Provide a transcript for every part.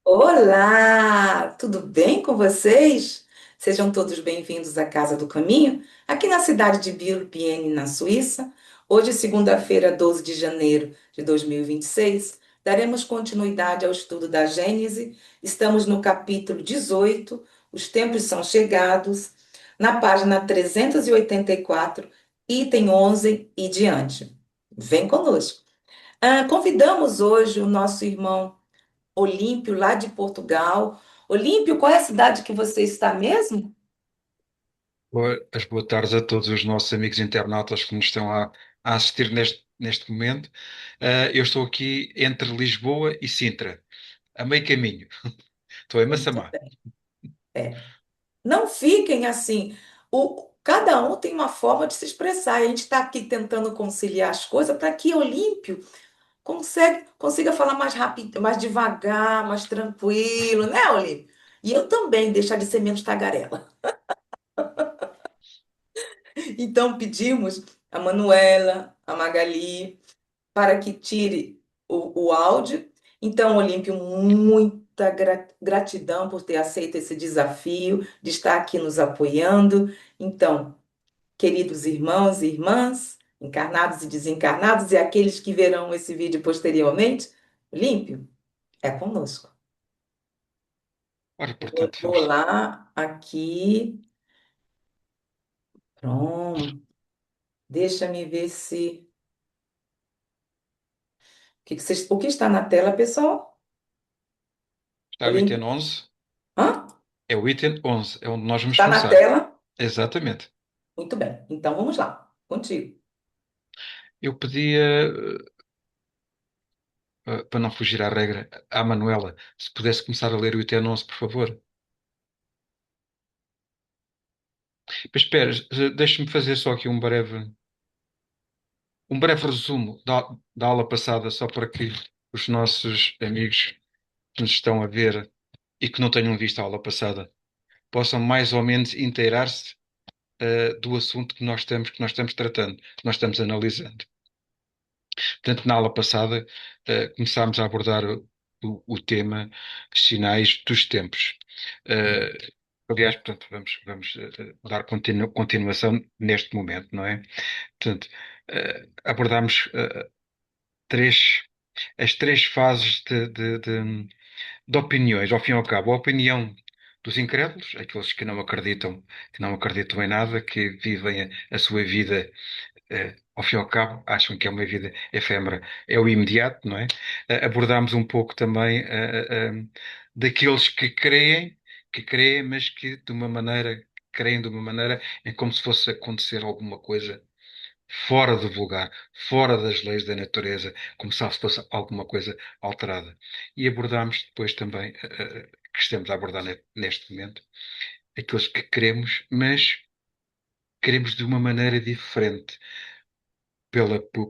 Olá, tudo bem com vocês? Sejam todos bem-vindos à Casa do Caminho, aqui na cidade de Biel, na Suíça. Hoje, segunda-feira, 12 de janeiro de 2026, daremos continuidade ao estudo da Gênese. Estamos no capítulo 18, Os Tempos São Chegados, na página 384, item 11 e diante. Vem conosco. Convidamos hoje o nosso irmão Olímpio, lá de Portugal. Olímpio, qual é a cidade que você está mesmo? As boas tardes a todos os nossos amigos internautas que nos estão a assistir neste momento. Eu estou aqui entre Lisboa e Sintra, a meio caminho. Estou em Muito Massamá. bem. Não fiquem assim. Cada um tem uma forma de se expressar. E a gente está aqui tentando conciliar as coisas para que Olímpio consiga falar mais rápido, mais devagar, mais tranquilo, né, Olímpio? E eu também deixar de ser menos tagarela. Então pedimos a Manuela, a Magali, para que tire o áudio. Então, Olímpio, muita gratidão por ter aceito esse desafio, de estar aqui nos apoiando. Então, queridos irmãos e irmãs, encarnados e desencarnados, e aqueles que verão esse vídeo posteriormente, Olímpio, é conosco. Ora, Eu portanto, vou vamos. lá, aqui, pronto. Deixa-me ver se. O que está na tela, pessoal? Está o item Olímpio. 11. Hã? É o item 11, é onde nós vamos Está na começar. tela? Exatamente. Muito bem. Então vamos lá. Contigo. Eu pedia, para não fugir à regra, à Manuela, se pudesse começar a ler o item 11, por favor. Mas espera, deixe-me fazer só aqui um breve resumo da aula passada, só para que os nossos amigos que nos estão a ver e que não tenham visto a aula passada possam mais ou menos inteirar-se do assunto que nós estamos tratando, que nós estamos analisando. Portanto, na aula passada, começámos a abordar o tema sinais dos tempos. Eh, Aliás, portanto, vamos dar continuação neste momento, não é? Portanto, abordámos três, as três fases de opiniões, ao fim e ao cabo. A opinião dos incrédulos, aqueles que não acreditam em nada, que vivem a sua vida, ao fim e ao cabo, acham que é uma vida efêmera, é o imediato, não é? Abordámos um pouco também daqueles que creem, mas que de uma maneira, creem de uma maneira em como se fosse acontecer alguma coisa fora do vulgar, fora das leis da natureza, como se fosse alguma coisa alterada. E abordámos depois também, que estamos a abordar neste momento, aqueles que queremos, mas queremos de uma maneira diferente,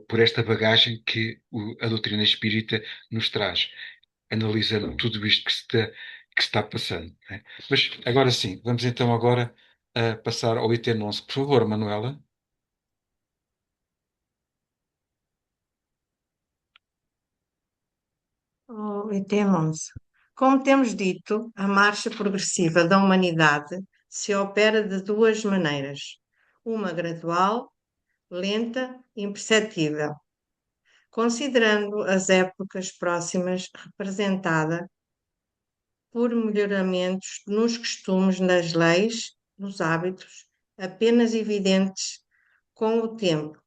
por esta bagagem que a doutrina espírita nos traz, analisando tudo isto que se está passando, não é? Mas agora sim, vamos então agora passar ao item 11. Por favor, Manuela. E temos. Como temos dito, a marcha progressiva da humanidade se opera de duas maneiras: uma gradual, lenta e imperceptível, considerando as épocas próximas representada por melhoramentos nos costumes, nas leis, nos hábitos, apenas evidentes com o tempo,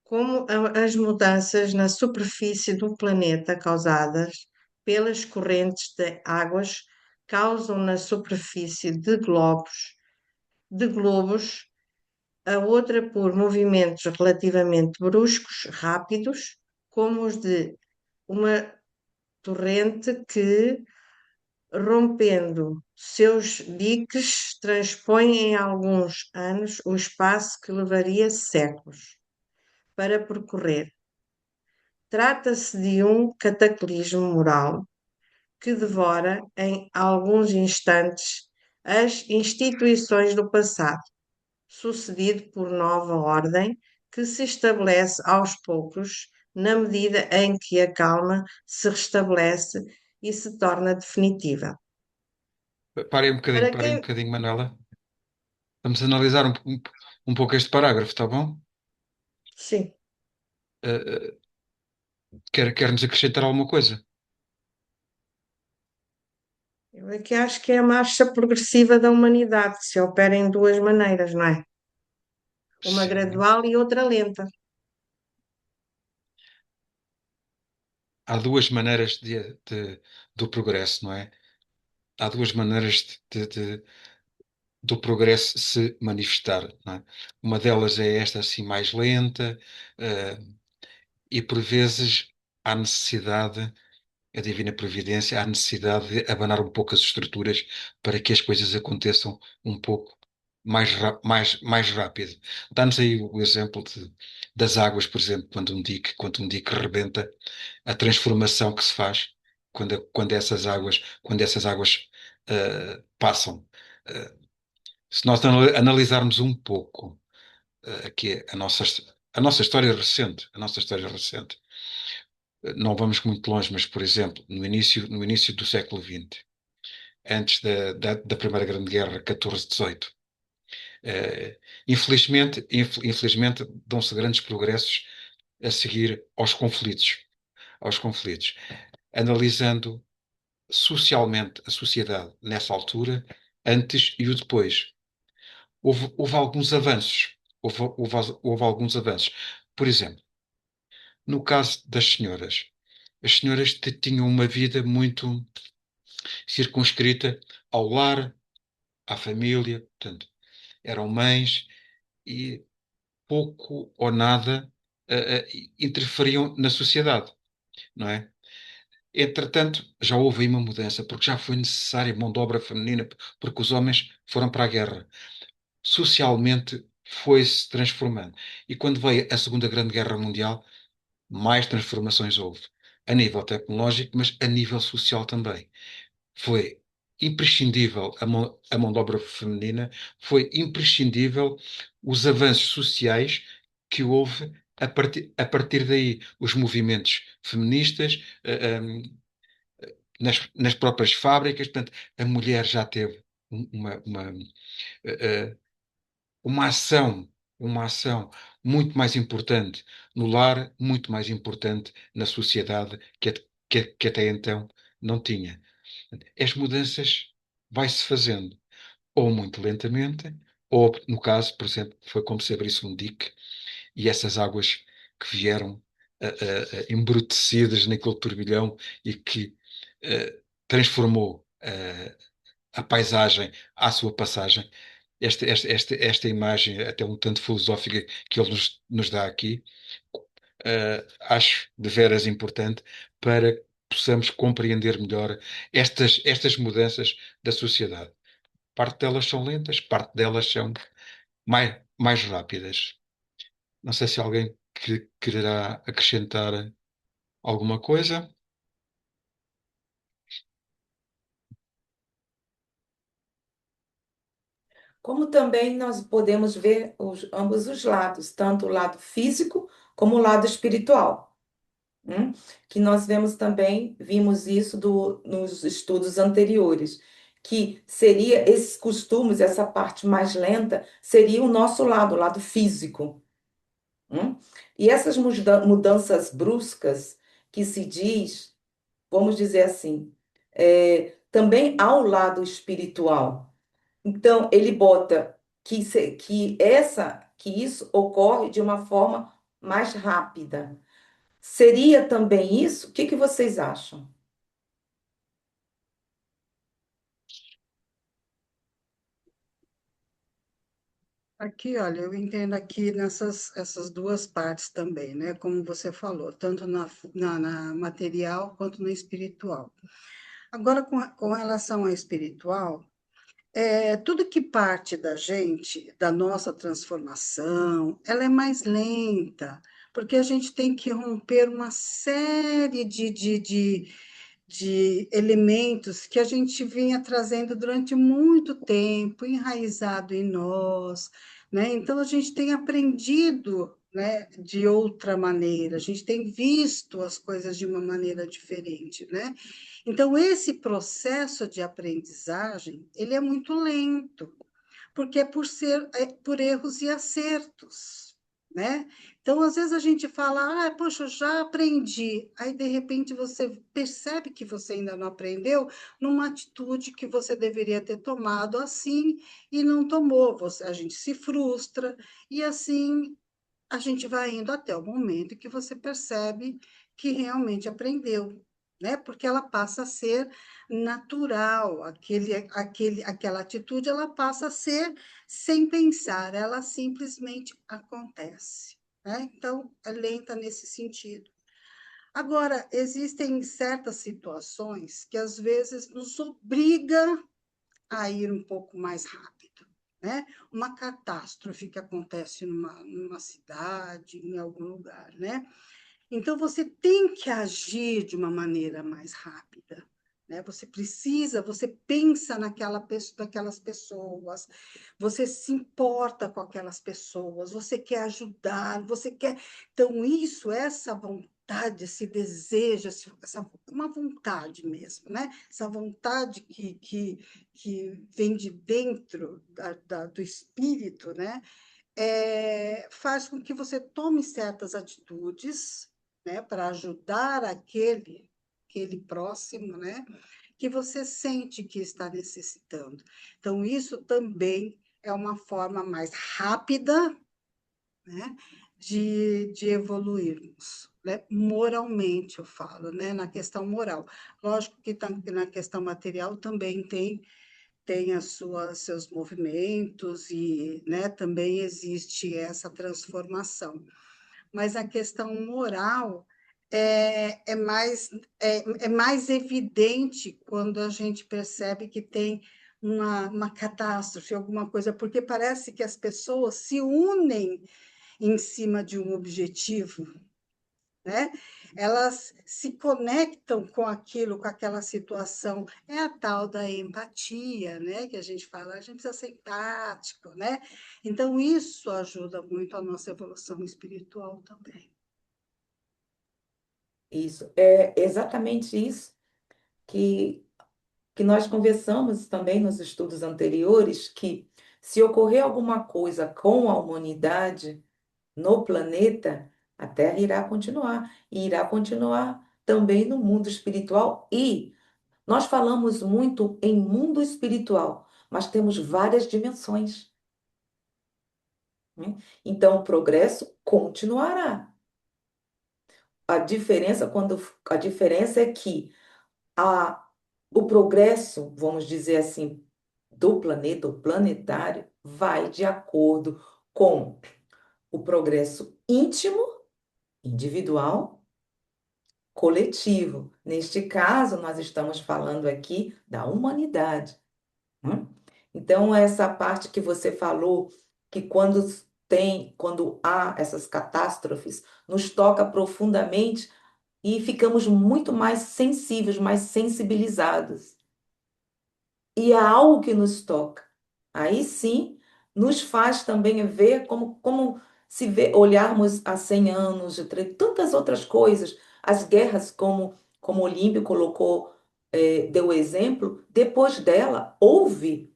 como as mudanças na superfície do planeta causadas pelas correntes de águas causam na superfície de globos, a outra por movimentos relativamente bruscos, rápidos, como os de uma torrente que, rompendo seus diques, transpõe em alguns anos o espaço que levaria séculos para percorrer. Trata-se de um cataclismo moral que devora em alguns instantes as instituições do passado, sucedido por nova ordem que se estabelece aos poucos, na medida em que a calma se restabelece e se torna definitiva. Para Parem um quem, bocadinho, Manuela. Vamos analisar um pouco este parágrafo, está bom? sim, Uh, quer-nos acrescentar alguma coisa? eu aqui acho que é a marcha progressiva da humanidade, se opera em duas maneiras, não é? Uma Sim. gradual e outra lenta. Há duas maneiras do progresso, não é? Há duas maneiras do progresso se manifestar, não é? Uma delas é esta assim mais lenta, eh, e por vezes há necessidade, a divina providência, há necessidade de abanar um pouco as estruturas para que as coisas aconteçam um pouco mais rápido. Dá-nos aí o exemplo das águas, por exemplo, quando um dique rebenta, a transformação que se faz quando essas águas passam. Eh, Se nós analisarmos um pouco aqui a nossa história recente, não vamos muito longe, mas, por exemplo, no início do século XX, antes da Primeira Grande Guerra, 14-18, infelizmente dão-se grandes progressos a seguir aos conflitos, analisando socialmente a sociedade nessa altura, antes e o depois. Houve alguns avanços. Houve alguns avanços. Por exemplo, no caso das senhoras, as senhoras tinham uma vida muito circunscrita ao lar, à família, portanto, eram mães e pouco ou nada interferiam na sociedade, não é? Entretanto, já houve aí uma mudança, porque já foi necessária mão de obra feminina, porque os homens foram para a guerra. Socialmente foi-se transformando. E quando veio a Segunda Grande Guerra Mundial, mais transformações houve. A nível tecnológico, mas a nível social também. Foi imprescindível a mão de obra feminina, foi imprescindível os avanços sociais que houve a partir daí. Os movimentos feministas, nas próprias fábricas, portanto, a mulher já teve uma, eh, uma ação, uma ação muito mais importante no lar, muito mais importante na sociedade que até então não tinha. As mudanças vai-se fazendo, ou muito lentamente, ou, no caso, por exemplo, foi como se abrisse um dique e essas águas que vieram embrutecidas naquele turbilhão e que transformou a paisagem à sua passagem. Esta imagem, até um tanto filosófica, que ele nos dá aqui, acho de veras importante para que possamos compreender melhor estas mudanças da sociedade. Parte delas são lentas, parte delas são mais rápidas. Não sei se alguém quererá acrescentar alguma coisa. Como também nós podemos ver ambos os lados, tanto o lado físico como o lado espiritual. Hum? Que nós vemos também, vimos isso nos estudos anteriores, que seria esses costumes, essa parte mais lenta, seria o nosso lado, o lado físico. Hum? E essas mudanças bruscas que se diz, vamos dizer assim, também há o lado espiritual. Então, ele bota que isso ocorre de uma forma mais rápida. Seria também isso? O que que vocês acham? Aqui, olha, eu entendo aqui nessas essas duas partes também, né? Como você falou, tanto na material quanto na espiritual. Agora, com relação à espiritual, tudo que parte da gente, da nossa transformação, ela é mais lenta, porque a gente tem que romper uma série de elementos que a gente vinha trazendo durante muito tempo, enraizado em nós, né? Então, a gente tem aprendido né, de outra maneira, a gente tem visto as coisas de uma maneira diferente, né? Então, esse processo de aprendizagem, ele é muito lento, porque é por erros e acertos, né? Então, às vezes a gente fala, poxa, eu já aprendi. Aí, de repente, você percebe que você ainda não aprendeu numa atitude que você deveria ter tomado assim e não tomou. A gente se frustra e assim a gente vai indo até o momento que você percebe que realmente aprendeu, né? Porque ela passa a ser natural, aquela atitude ela passa a ser sem pensar, ela simplesmente acontece, né? Então, é lenta nesse sentido. Agora, existem certas situações que às vezes nos obriga a ir um pouco mais rápido, né? Uma catástrofe que acontece numa cidade, em algum lugar, né? Então, você tem que agir de uma maneira mais rápida, né? Você pensa naquelas pessoas, você se importa com aquelas pessoas, você quer ajudar, você quer. Então, essa vontade, esse desejo, uma vontade mesmo, né? Essa vontade que vem de dentro do espírito, né? Faz com que você tome certas atitudes, né, para ajudar aquele próximo, né, que você sente que está necessitando. Então, isso também é uma forma mais rápida, né, de evoluirmos, né? Moralmente, eu falo, né, na questão moral. Lógico que na questão material também tem seus movimentos e, né, também existe essa transformação. Mas a questão moral é mais evidente quando a gente percebe que tem uma catástrofe, alguma coisa, porque parece que as pessoas se unem em cima de um objetivo, né? Elas se conectam com aquilo, com aquela situação. É a tal da empatia, né? Que a gente fala, a gente precisa ser empático, né? Então, isso ajuda muito a nossa evolução espiritual também. Isso, é exatamente isso que, que nós conversamos também nos estudos anteriores, que se ocorrer alguma coisa com a humanidade no planeta, a Terra irá continuar, e irá continuar também no mundo espiritual. E nós falamos muito em mundo espiritual, mas temos várias dimensões, né? Então, o progresso continuará. A diferença é que a, o progresso, vamos dizer assim, do planeta, o planetário, vai de acordo com o progresso íntimo, individual, coletivo. Neste caso, nós estamos falando aqui da humanidade, né? Então, essa parte que você falou, que quando há essas catástrofes, nos toca profundamente e ficamos muito mais sensíveis, mais sensibilizados. E é algo que nos toca. Aí sim, nos faz também ver como se vê, olharmos há 100 anos, tantas outras coisas, as guerras, como o Olímpio colocou, deu o exemplo, depois dela houve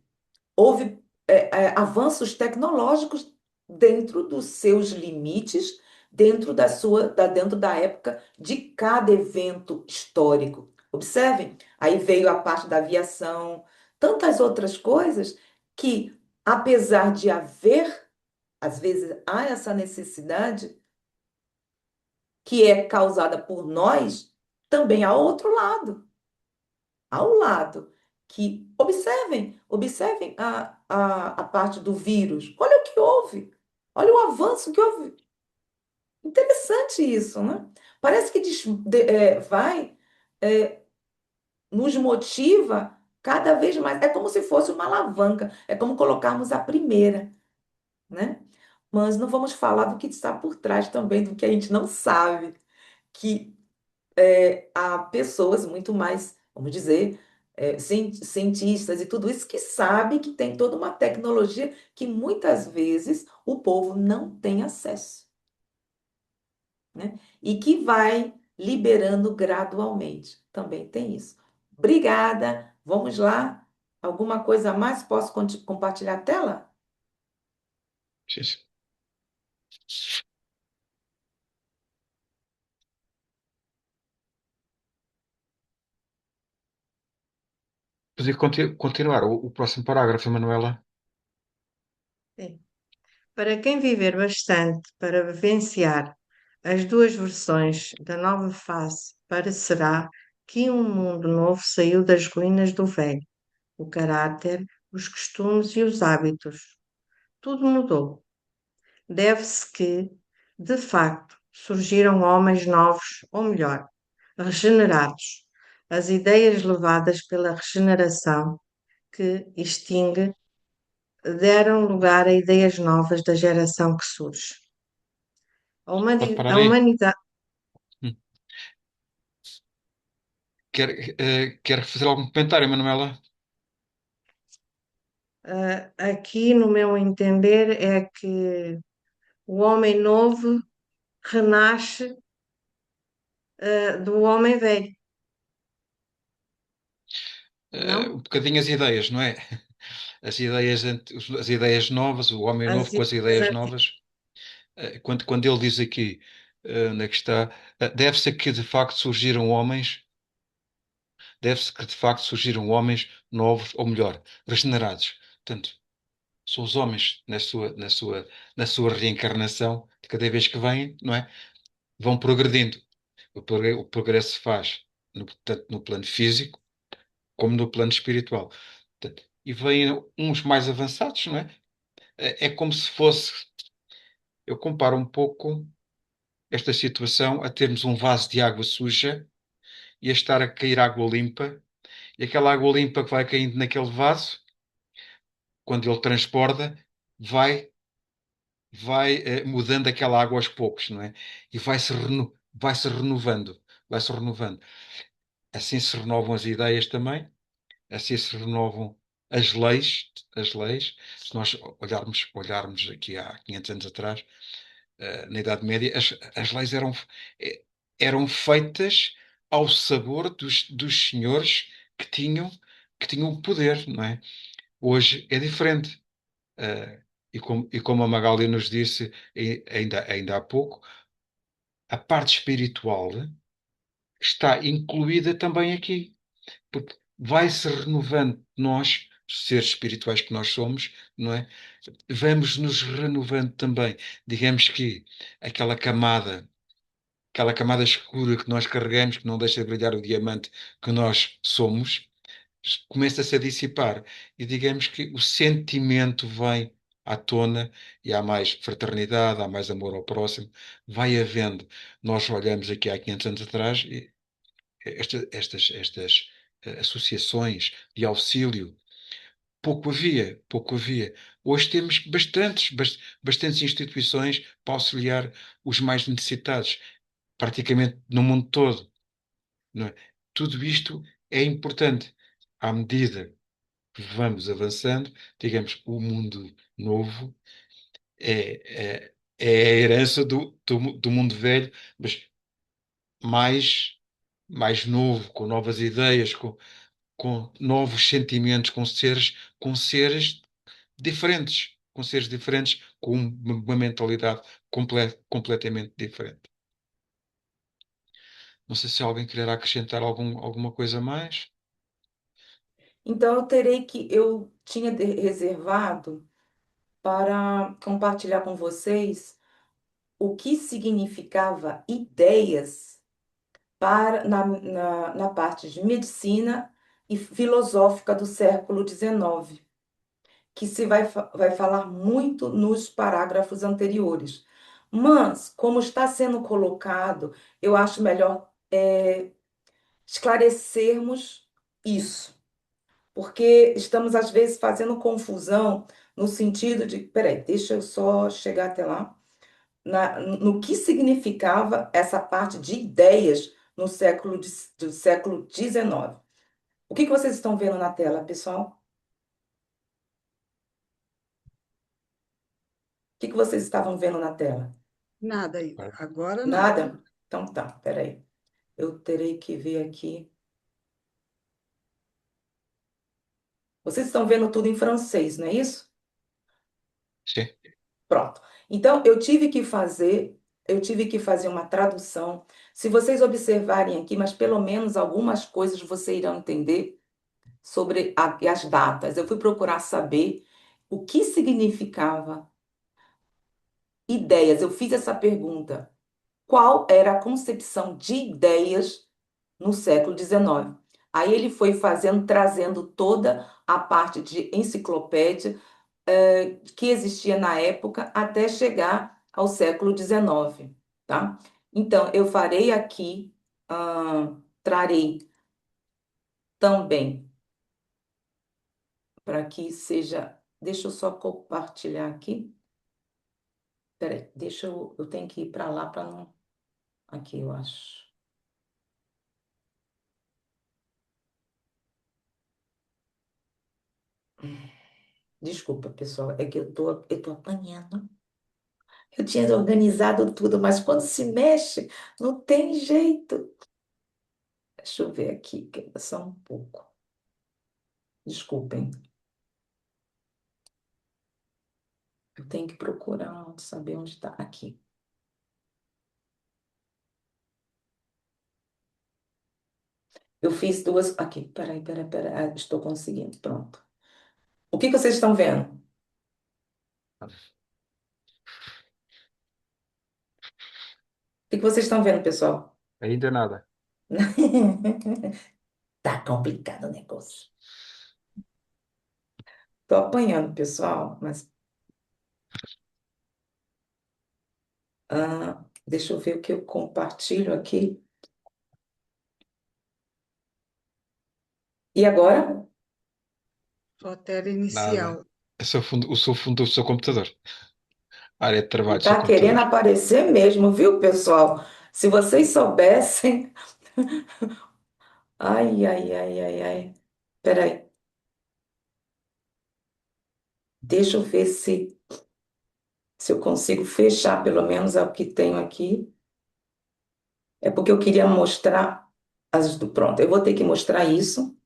avanços tecnológicos dentro dos seus limites, dentro da época de cada evento histórico. Observem, aí veio a parte da aviação, tantas outras coisas que, apesar de haver, às vezes há essa necessidade que é causada por nós, também há outro lado, ao lado, que observem a parte do vírus. Olha o que houve, olha o avanço que houve. Interessante isso, né? Parece que vai, é, nos motiva cada vez mais. É como se fosse uma alavanca, é como colocarmos a primeira, né? Mas não vamos falar do que está por trás também, do que a gente não sabe, que há pessoas muito mais, vamos dizer, cientistas e tudo isso que sabem que tem toda uma tecnologia que muitas vezes o povo não tem acesso. né? E que vai liberando gradualmente. Também tem isso. Obrigada. Vamos lá. Alguma coisa a mais? Posso compartilhar a tela? Sim, sim. Podia continuar o próximo parágrafo, Manuela. Sim. Para quem viver bastante para vivenciar as duas versões da nova face, parecerá que um mundo novo saiu das ruínas do velho. O caráter, os costumes e os hábitos. Tudo mudou. Deve-se que, de facto, surgiram homens novos, ou melhor, regenerados. As ideias levadas pela regeneração que extingue deram lugar a ideias novas da geração que surge. Pode A parar aí. humanidade, Hum. Quer fazer algum comentário, Manuela? aqui, no meu entender, é que o homem novo renasce, do homem velho, Um não? bocadinho as ideias, não é? As ideias novas, o homem As novo com as ideias ideias anti- novas. Quando ele diz aqui, onde é que está? Deve-se que de facto surgiram homens, deve-se que de facto surgiram homens novos, ou melhor, regenerados. Portanto, são os homens na sua reencarnação, de cada vez que vêm, não é? Vão progredindo. O progresso se faz tanto no plano físico como no plano espiritual. Portanto, e vêm uns mais avançados, não é? É como se fosse, eu comparo um pouco esta situação a termos um vaso de água suja e a estar a cair água limpa, e aquela água limpa que vai caindo naquele vaso, quando ele transborda, vai, vai mudando aquela água aos poucos, não é? E vai-se renovando, vai-se renovando. Assim se renovam as ideias também, assim se renovam as leis. Se nós olharmos aqui há 500 anos atrás, na Idade Média, as leis eram feitas ao sabor dos senhores que tinham, que tinham poder, não é? Hoje é diferente. E como a Magali nos disse ainda há pouco, a parte espiritual está incluída também aqui, porque vai-se renovando nós, seres espirituais que nós somos, não é? Vamos nos renovando também. Digamos que aquela camada aquela camada escura que nós carregamos, que não deixa de brilhar o diamante que nós somos, começa-se a dissipar. E digamos que o sentimento vem à tona e há mais fraternidade, há mais amor ao próximo, vai havendo. Nós olhamos aqui há 500 anos atrás e estas associações de auxílio, pouco havia, pouco havia. Hoje temos bastantes instituições para auxiliar os mais necessitados, praticamente no mundo todo, não é? Tudo isto é importante. À medida que vamos avançando, digamos, o mundo novo é a herança do mundo velho, mas mais, mais novo, com novas ideias, com novos sentimentos, com seres diferentes, com uma mentalidade completamente diferente. Não sei se alguém quererá acrescentar alguma coisa a mais. Então, eu tinha reservado para compartilhar com vocês o que significava ideias na parte de medicina e filosófica do século XIX, que vai falar muito nos parágrafos anteriores. Mas, como está sendo colocado, eu acho melhor esclarecermos isso, porque estamos, às vezes, fazendo confusão no sentido de, peraí, deixa eu só chegar até lá, no que significava essa parte de ideias no do século XIX. O que vocês estão vendo na tela, pessoal? O que vocês estavam vendo na tela? Nada ainda. Agora não. Nada? Então tá, peraí. Eu terei que ver aqui. Vocês estão vendo tudo em francês, não é isso? Sim. Pronto. Então, eu tive que fazer uma tradução. Se vocês observarem aqui, mas pelo menos algumas coisas vocês irão entender sobre as datas. Eu fui procurar saber o que significava ideias. Eu fiz essa pergunta. Qual era a concepção de ideias no século XIX? Aí ele foi fazendo, trazendo toda a parte de enciclopédia que existia na época até chegar ao século XIX, tá? Então, eu farei aqui, trarei também, para que seja. Deixa eu só compartilhar aqui. Peraí, eu tenho que ir para lá para não. Aqui, eu acho. Desculpa, pessoal, é que eu tô apanhando. Eu tinha organizado tudo, mas quando se mexe, não tem jeito. Deixa eu ver aqui, só um pouco. Desculpem. Eu tenho que procurar saber onde está. Aqui. Eu fiz duas. Aqui, peraí. Ah, estou conseguindo. Pronto. O que que vocês estão vendo? O que que vocês estão vendo, pessoal? Ainda nada. Tá complicado o negócio. Tô apanhando, pessoal, mas deixa eu ver o que eu compartilho aqui. E agora? Sua tela Nada. inicial. O seu fundo do seu computador. A área de trabalho do seu Tá querendo computador. aparecer mesmo, viu, pessoal? Se vocês soubessem. Ai, ai, ai, ai, ai. Peraí. Deixa eu ver se eu consigo fechar pelo menos o que tenho aqui. É porque eu queria mostrar pronto, eu vou ter que mostrar isso.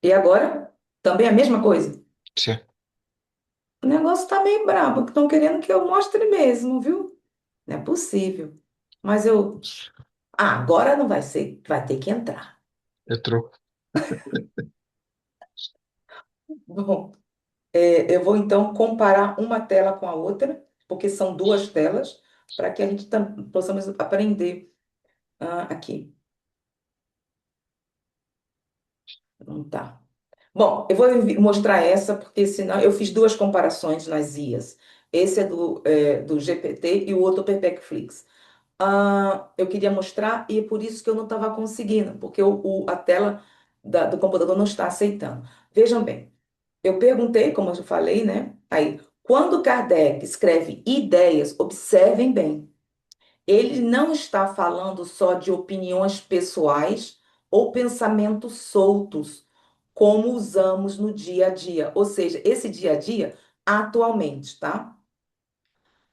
E agora? Também a mesma coisa. Sim. O negócio tá meio brabo, porque estão querendo que eu mostre mesmo, viu? Não é possível. Mas eu. Ah, agora não vai ser, vai ter que entrar. Entrou. Bom, eu vou então comparar uma tela com a outra, porque são duas telas, para que a gente possamos aprender aqui. Não tá. Bom, eu vou mostrar essa, porque senão eu fiz duas comparações nas IAs. Esse é do GPT e o outro do Perplexflix. Eu queria mostrar e é por isso que eu não estava conseguindo, porque a tela do computador não está aceitando. Vejam bem, eu perguntei, como eu já falei, né? Aí, quando Kardec escreve ideias, observem bem, ele não está falando só de opiniões pessoais ou pensamentos soltos, como usamos no dia a dia. Ou seja, esse dia a dia atualmente, tá?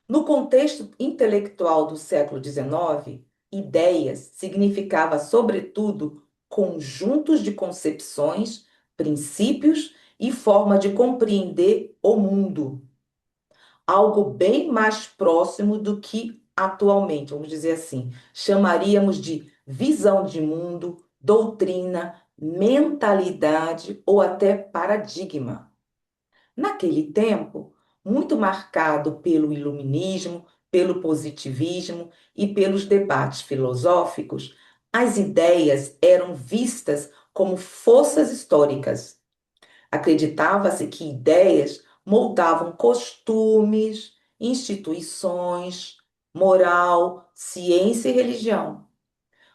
No contexto intelectual do século XIX, ideias significava, sobretudo, conjuntos de concepções, princípios e forma de compreender o mundo. Algo bem mais próximo do que atualmente, vamos dizer assim, chamaríamos de visão de mundo, doutrina, mentalidade ou até paradigma. Naquele tempo, muito marcado pelo iluminismo, pelo positivismo e pelos debates filosóficos, as ideias eram vistas como forças históricas. Acreditava-se que ideias moldavam costumes, instituições, moral, ciência e religião.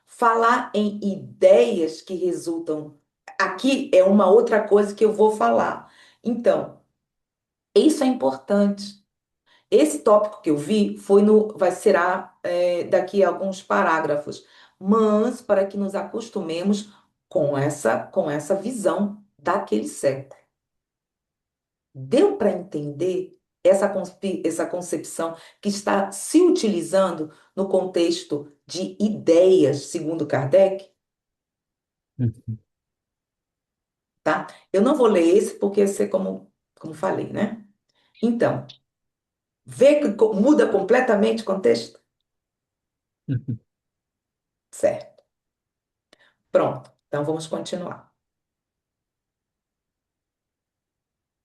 Falar em ideias que resultam. Aqui é uma outra coisa que eu vou falar. Então, isso é importante. Esse tópico que eu vi será daqui a alguns parágrafos, mas para que nos acostumemos com essa visão daquele século. Deu para entender? essa concepção que está se utilizando no contexto de ideias, segundo Kardec, tá? Eu não vou ler esse porque esse é como falei, né? Então, vê que muda completamente o contexto? Certo. Pronto. Então vamos continuar.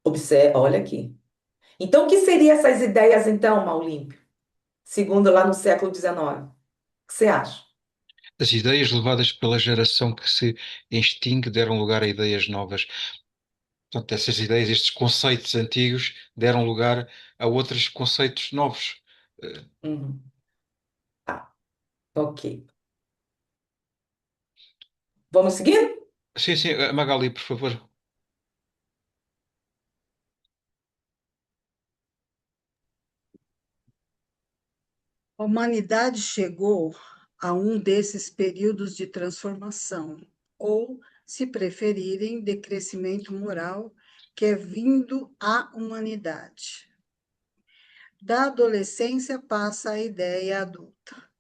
Observe, olha aqui. Então, o que seriam essas ideias, então, Maulímpio? Segundo lá no século XIX. O que você acha? As ideias levadas pela geração que se extingue deram lugar a ideias novas. Portanto, essas ideias, estes conceitos antigos, deram lugar a outros conceitos novos. Eh, Uhum. Tá, ok. Vamos seguir? Sim, sim, Magali, por favor. A humanidade chegou a um desses períodos de transformação, ou, se preferirem, de crescimento moral, que é vindo à humanidade. Da adolescência passa a ideia adulta.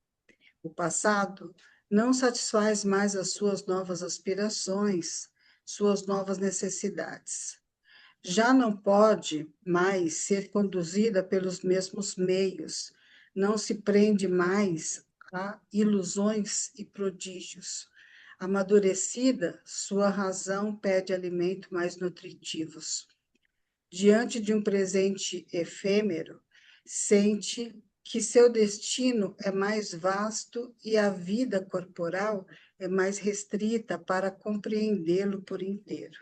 O passado não satisfaz mais as suas novas aspirações, suas novas necessidades. Já não pode mais ser conduzida pelos mesmos meios, não se prende mais a ilusões e prodígios. Amadurecida, sua razão pede alimento mais nutritivos. Diante de um presente efêmero, sente que seu destino é mais vasto e a vida corporal é mais restrita para compreendê-lo por inteiro.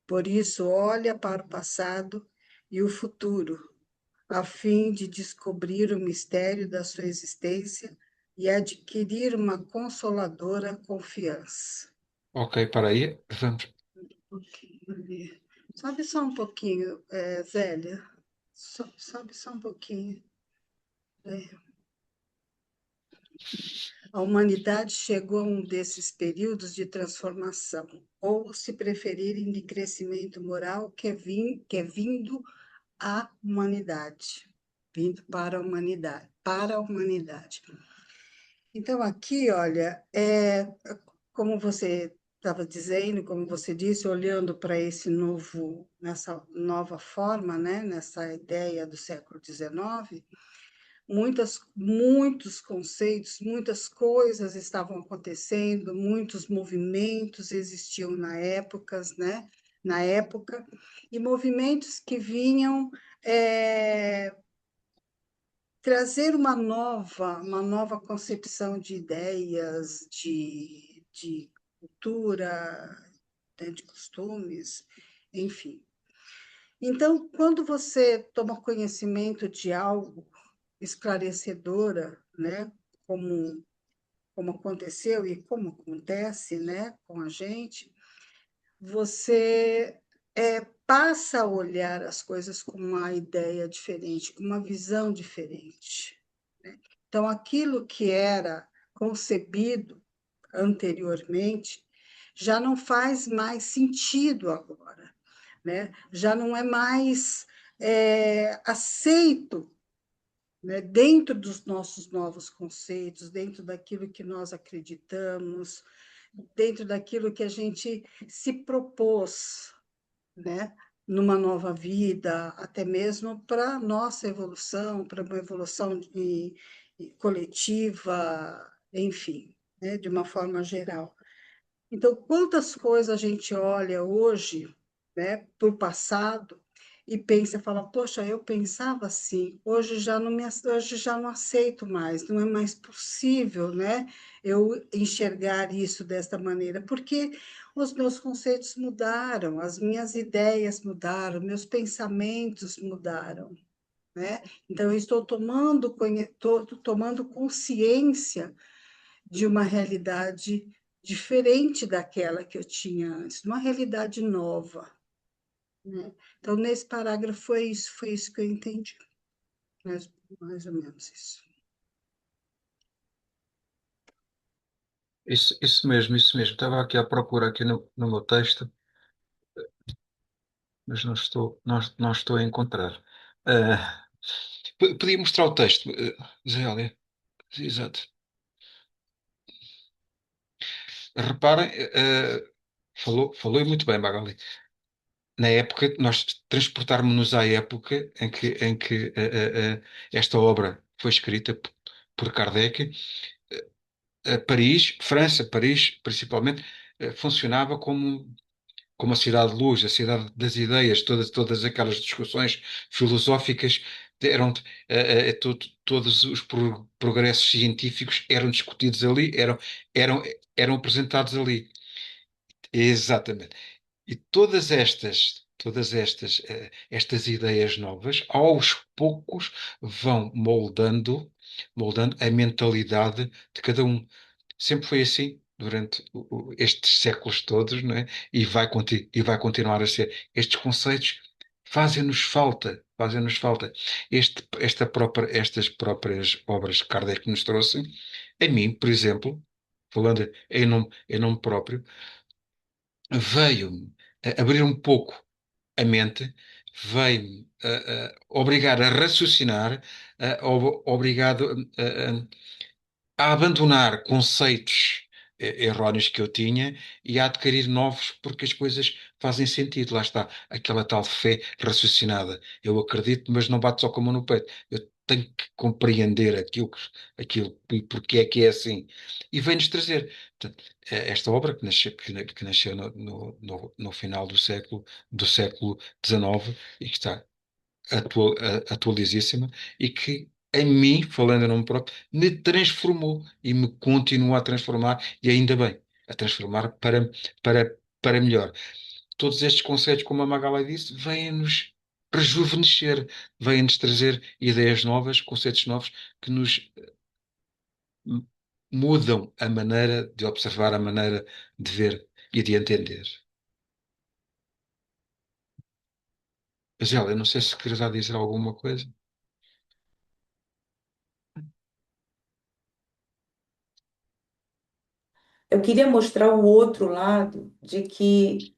Por isso, olha para o passado e o futuro, a fim de descobrir o mistério da sua existência e adquirir uma consoladora confiança. Ok, para aí. Vamos. Sobe só um pouquinho, Zélia. Sobe só um pouquinho. A humanidade chegou a um desses períodos de transformação, ou, se preferirem, de crescimento moral, que é vindo à humanidade, vindo para a humanidade. Então, aqui, olha, como você estava dizendo, como você disse, olhando para nessa nova forma, né, nessa ideia do século XIX, muitos conceitos, muitas coisas estavam acontecendo, muitos movimentos existiam né? Na época, e movimentos que vinham trazer uma nova concepção de ideias, de cultura, né, de costumes, enfim. Então, quando você toma conhecimento de algo esclarecedora, né, como aconteceu e como acontece, né, com a gente, você passa a olhar as coisas com uma ideia diferente, com uma visão diferente. Né? Então, aquilo que era concebido anteriormente já não faz mais sentido agora, né? Já não é mais aceito, né, dentro dos nossos novos conceitos, dentro daquilo que nós acreditamos, dentro daquilo que a gente se propôs, né, numa nova vida, até mesmo para nossa evolução, para uma evolução coletiva, enfim, né, de uma forma geral. Então, quantas coisas a gente olha hoje, né, para o passado e pensa, fala, poxa, eu pensava assim, hoje já não aceito mais, não é mais possível, né, eu enxergar isso desta maneira, porque os meus conceitos mudaram, as minhas ideias mudaram, meus pensamentos mudaram, né? Então, eu estou tomando consciência de uma realidade diferente daquela que eu tinha antes, uma realidade nova, né? Então, nesse parágrafo foi isso que eu entendi, mais ou menos isso. Isso mesmo, isso mesmo. Estava aqui à procura aqui no meu texto, mas não estou a encontrar. Ah, podia mostrar o texto, Zé Hélia. Exato. Reparem, falou e muito bem, Magali. Na época, nós transportarmos-nos à época em que esta obra foi escrita por Kardec. Paris, França, Paris, principalmente, funcionava como a cidade de luz, a cidade das ideias, todas aquelas discussões filosóficas eram todos os progressos científicos eram discutidos ali, eram, eram apresentados ali. Exatamente. E estas ideias novas, aos poucos, vão moldando a mentalidade de cada um. Sempre foi assim durante estes séculos todos, não é? E vai continuar a ser. Estes conceitos fazem-nos falta. Estas próprias obras que Kardec nos trouxe, a mim, por exemplo, falando em nome próprio, veio-me abrir um pouco a mente, veio-me obrigar a raciocinar, obrigado a abandonar conceitos erróneos que eu tinha e a adquirir novos, porque as coisas fazem sentido. Lá está, aquela tal fé raciocinada. Eu acredito, mas não bato só com a mão no peito. Eu tenho que compreender aquilo e porque é que é assim. E vem-nos trazer. Portanto, esta obra que nasceu no final do século XIX e que está atualizíssima e que em mim, falando em nome próprio, me transformou e me continua a transformar e ainda bem, a transformar para melhor. Todos estes conceitos, como a Magalhães disse, vêm-nos rejuvenescer, vêm-nos trazer ideias novas, conceitos novos que nos mudam a maneira de observar, a maneira de ver e de entender. Mas, eu não sei se queres já dizer alguma coisa. Eu queria mostrar o outro lado de que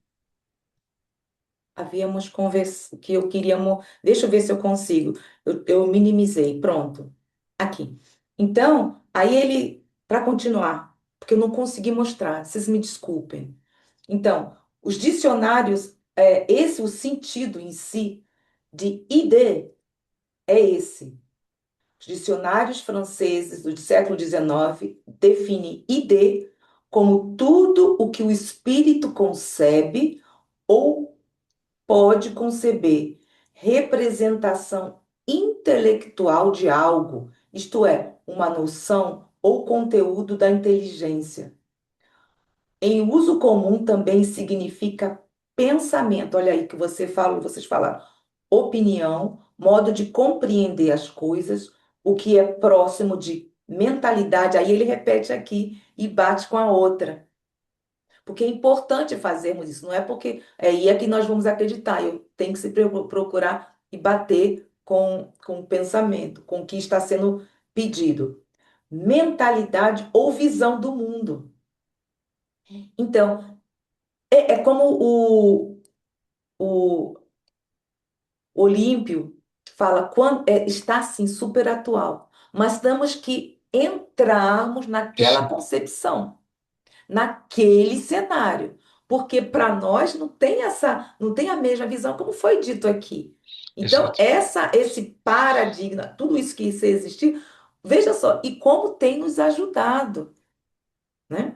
havíamos conversado, que eu queria. Deixa eu ver se eu consigo. Eu minimizei, pronto. Aqui. Então, aí ele, para continuar, porque eu não consegui mostrar, vocês me desculpem. Então, os dicionários, o sentido em si de idée é esse. Os dicionários franceses do século XIX definem idée como tudo o que o espírito concebe ou pode conceber, representação intelectual de algo, isto é, uma noção ou conteúdo da inteligência. Em uso comum também significa pensamento. Olha aí que vocês falaram. Opinião, modo de compreender as coisas, o que é próximo de mentalidade. Aí ele repete aqui e bate com a outra. Porque é importante fazermos isso. Não é porque é aí é que nós vamos acreditar. Eu tenho que se procurar e bater com o pensamento, com o que está sendo pedido. Mentalidade ou visão do mundo. Então, é como o Olímpio fala, está assim super atual, mas temos que entrarmos naquela Sim, concepção, naquele cenário, porque para nós não tem a mesma visão como foi dito aqui. Então, exato. esse paradigma, tudo isso que isso existir, veja só, e como tem nos ajudado, né?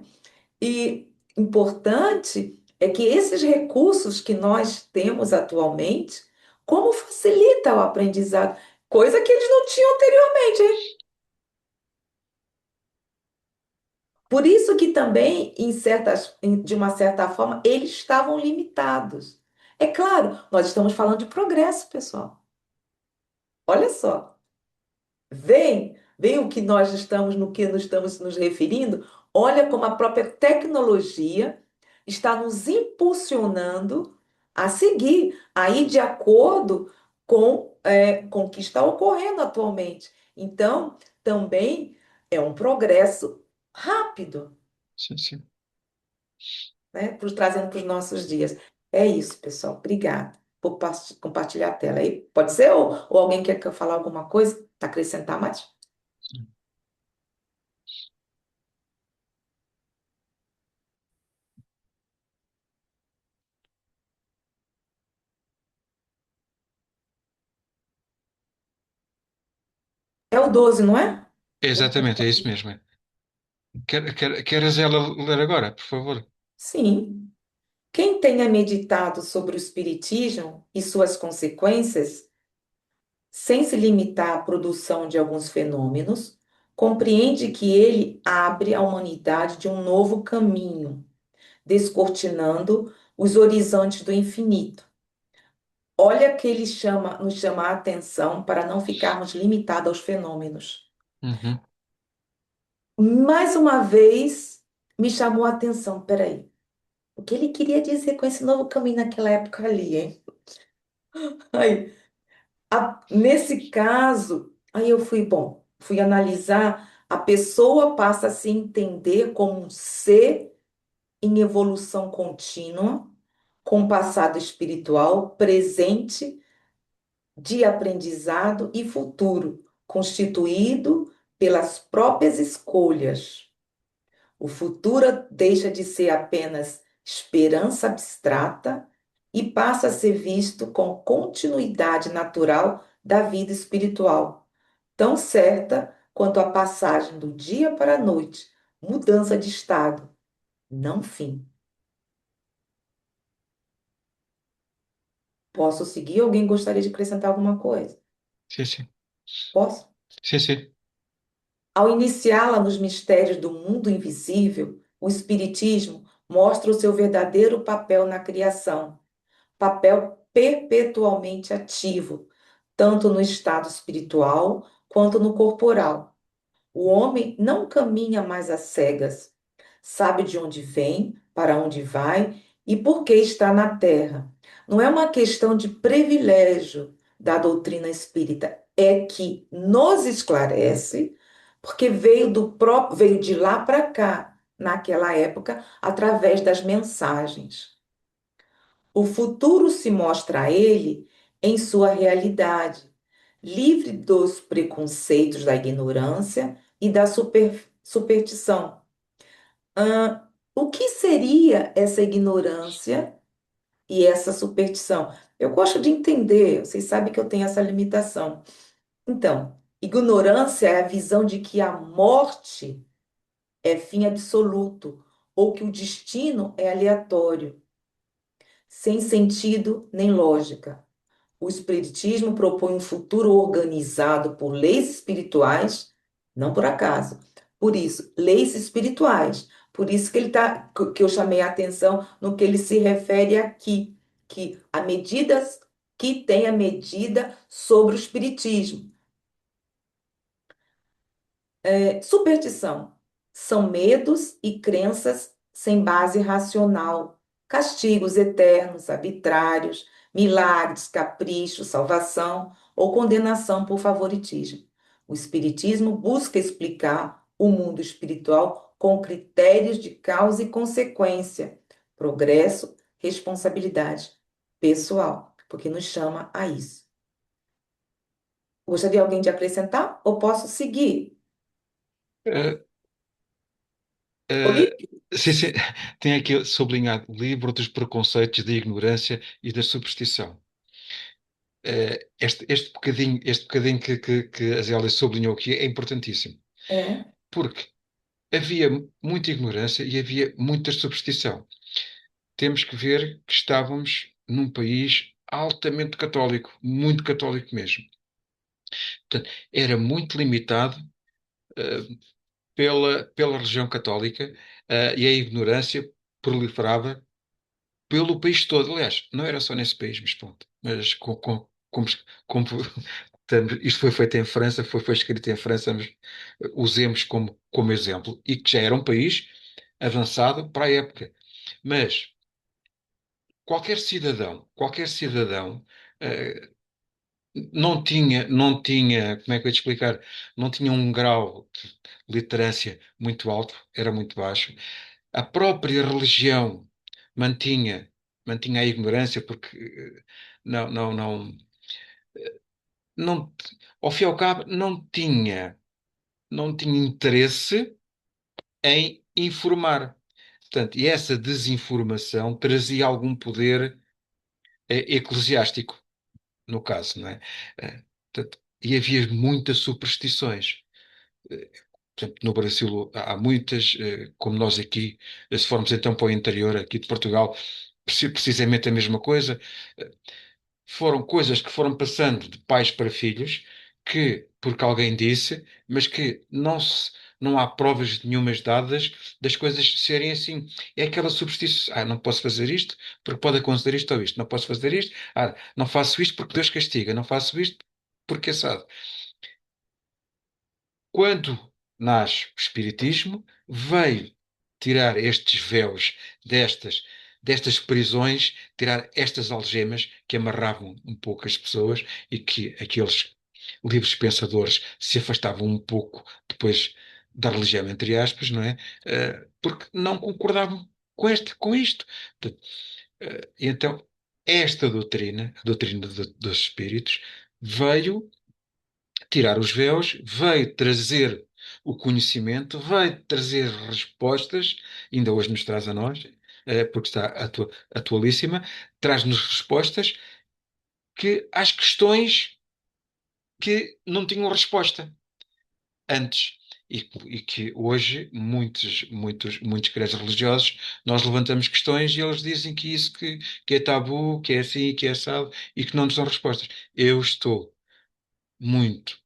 E importante é que esses recursos que nós temos atualmente, como facilita o aprendizado, coisa que eles não tinham anteriormente, hein? Por isso que também, de uma certa forma, eles estavam limitados. É claro, nós estamos falando de progresso, pessoal. Olha só. Vem o que nós estamos, no que nós estamos nos referindo. Olha como a própria tecnologia está nos impulsionando a seguir, a ir de acordo com o que está ocorrendo atualmente. Então, também é um progresso rápido, Sim, sim. né, trazendo para os nossos dias. É isso, pessoal. Obrigada. vou compartilhar a tela aí. Pode ser? Ou alguém quer que eu falar alguma coisa? Acrescentar mais? É o 12, não é? Exatamente, é isso mesmo. Queres ela ler agora, por favor? Sim. Quem tenha meditado sobre o Espiritismo e suas consequências, sem se limitar à produção de alguns fenômenos, compreende que ele abre à humanidade de um novo caminho, descortinando os horizontes do infinito. Olha que ele nos chama a atenção para não ficarmos limitados aos fenômenos. Uhum. Mais uma vez, me chamou a atenção. Peraí, o que ele queria dizer com esse novo caminho naquela época ali, hein? Aí, nesse caso, aí eu fui analisar, a pessoa passa a se entender como um ser em evolução contínua, com passado espiritual, presente, de aprendizado e futuro, constituído pelas próprias escolhas. O futuro deixa de ser apenas esperança abstrata e passa a ser visto com continuidade natural da vida espiritual, tão certa quanto a passagem do dia para a noite, mudança de estado, não fim. Posso seguir? Alguém gostaria de acrescentar alguma coisa? Sim, sim. Posso? Sim, sim. Ao iniciá-la nos mistérios do mundo invisível, o Espiritismo mostra o seu verdadeiro papel na criação, papel perpetualmente ativo, tanto no estado espiritual quanto no corporal. O homem não caminha mais às cegas, sabe de onde vem, para onde vai e por que está na Terra. Não é uma questão de privilégio da doutrina espírita, é que nos esclarece, porque veio de lá para cá, naquela época, através das mensagens. O futuro se mostra a ele em sua realidade, livre dos preconceitos da ignorância e da superstição. O que seria essa ignorância e essa superstição? Eu gosto de entender, vocês sabem que eu tenho essa limitação. Então, ignorância é a visão de que a morte é fim absoluto, ou que o destino é aleatório, sem sentido nem lógica. O Espiritismo propõe um futuro organizado por leis espirituais, não por acaso. Por isso, leis espirituais. Por isso que que eu chamei a atenção no que ele se refere aqui, que a medidas que tem a medida sobre o Espiritismo. Superstição são medos e crenças sem base racional, castigos eternos, arbitrários, milagres, caprichos, salvação ou condenação por favoritismo. O Espiritismo busca explicar o mundo espiritual com critérios de causa e consequência, progresso, responsabilidade pessoal, porque nos chama a isso. Gostaria alguém de acrescentar ou posso seguir? Eh, Oi? eh, sim, sim. Tem aqui sublinhado livre dos preconceitos, da ignorância e da superstição. Este bocadinho que a Zélia sublinhou aqui é importantíssimo, É. porque havia muita ignorância e havia muita superstição. Temos que ver que estávamos num país altamente católico, muito católico mesmo. Portanto, era muito limitado, eh, pela religião católica, e a ignorância proliferava pelo país todo. Aliás, não era só nesse país, mas pronto. Mas como isto foi feito em França, foi escrito em França, mas usemos como exemplo, e que já era um país avançado para a época. Mas qualquer cidadão, eh, não tinha, como é que eu ia te explicar? Não tinha um grau de literância muito alto, era muito baixo. A própria religião mantinha, mantinha a ignorância, porque não, não, não, ao fim e ao cabo, não tinha interesse em informar. Portanto, e essa desinformação trazia algum poder eclesiástico, no caso, não é? Portanto, e havia muitas superstições. Eh, Por exemplo, no Brasil há muitas, como nós aqui, se formos então para o interior aqui de Portugal, precisamente a mesma coisa. Eh, Foram coisas que foram passando de pais para filhos, que, porque alguém disse, mas que não há provas nenhumas dadas das coisas serem assim. É aquela superstição, não posso fazer isto porque pode acontecer isto ou isto, não posso fazer isto, não faço isto porque Deus castiga, não faço isto porque é assado. Quando nasce o Espiritismo, veio tirar estes véus destas, destas prisões, tirar estas algemas que amarravam um pouco as pessoas e que aqueles livres pensadores se afastavam um pouco depois da religião, entre aspas, não é? Porque não concordavam com isto. Portanto, então, esta doutrina, a doutrina dos espíritos, veio tirar os véus, veio trazer o conhecimento, veio trazer respostas, ainda hoje nos traz a nós, porque está atualíssima, traz-nos respostas que às questões que não tinham resposta antes. E que hoje muitos credos religiosos nós levantamos questões e eles dizem que isso que é tabu, que é assim, que é assado e que não nos dão respostas. Eu estou muito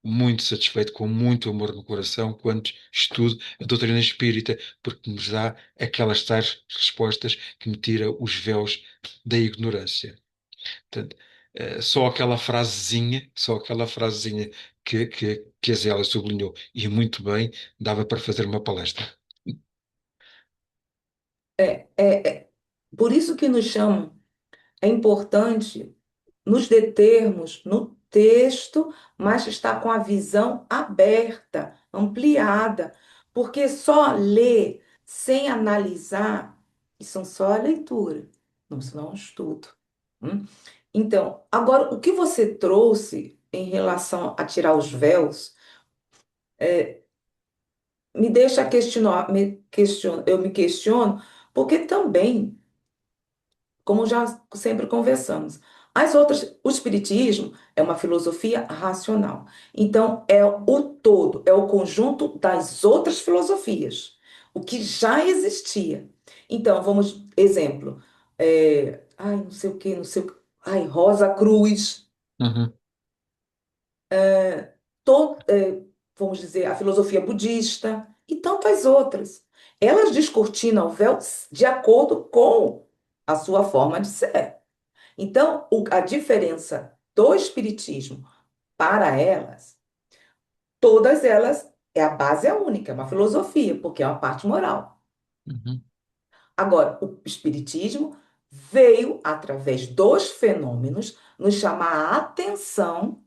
muito satisfeito, com muito amor no coração, quando estudo a doutrina espírita, porque me dá aquelas tais respostas que me tira os véus da ignorância. Portanto, só aquela frasezinha que a Zélia sublinhou, e muito bem, dava para fazer uma palestra. Por isso que nos chamam, é importante nos determos no texto, mas está com a visão aberta, ampliada, porque só ler sem analisar, isso é só a leitura, não, isso não é um estudo. hum? Então, agora, o que você trouxe em relação a tirar os véus, me deixa questionar, eu me questiono, porque também como já sempre conversamos. O espiritismo é uma filosofia racional. Então, é o todo, é o conjunto das outras filosofias, o que já existia. Então, exemplo, não sei o que, não sei o que, Rosa Cruz, Uhum, to- é, vamos dizer, a filosofia budista e tantas outras. Elas descortinam o véu de acordo com a sua forma de ser. Então, a diferença do espiritismo para elas, todas elas, a base é única, é uma filosofia, porque é uma parte moral. uhum, Agora, o espiritismo veio, através dos fenômenos, nos chamar a atenção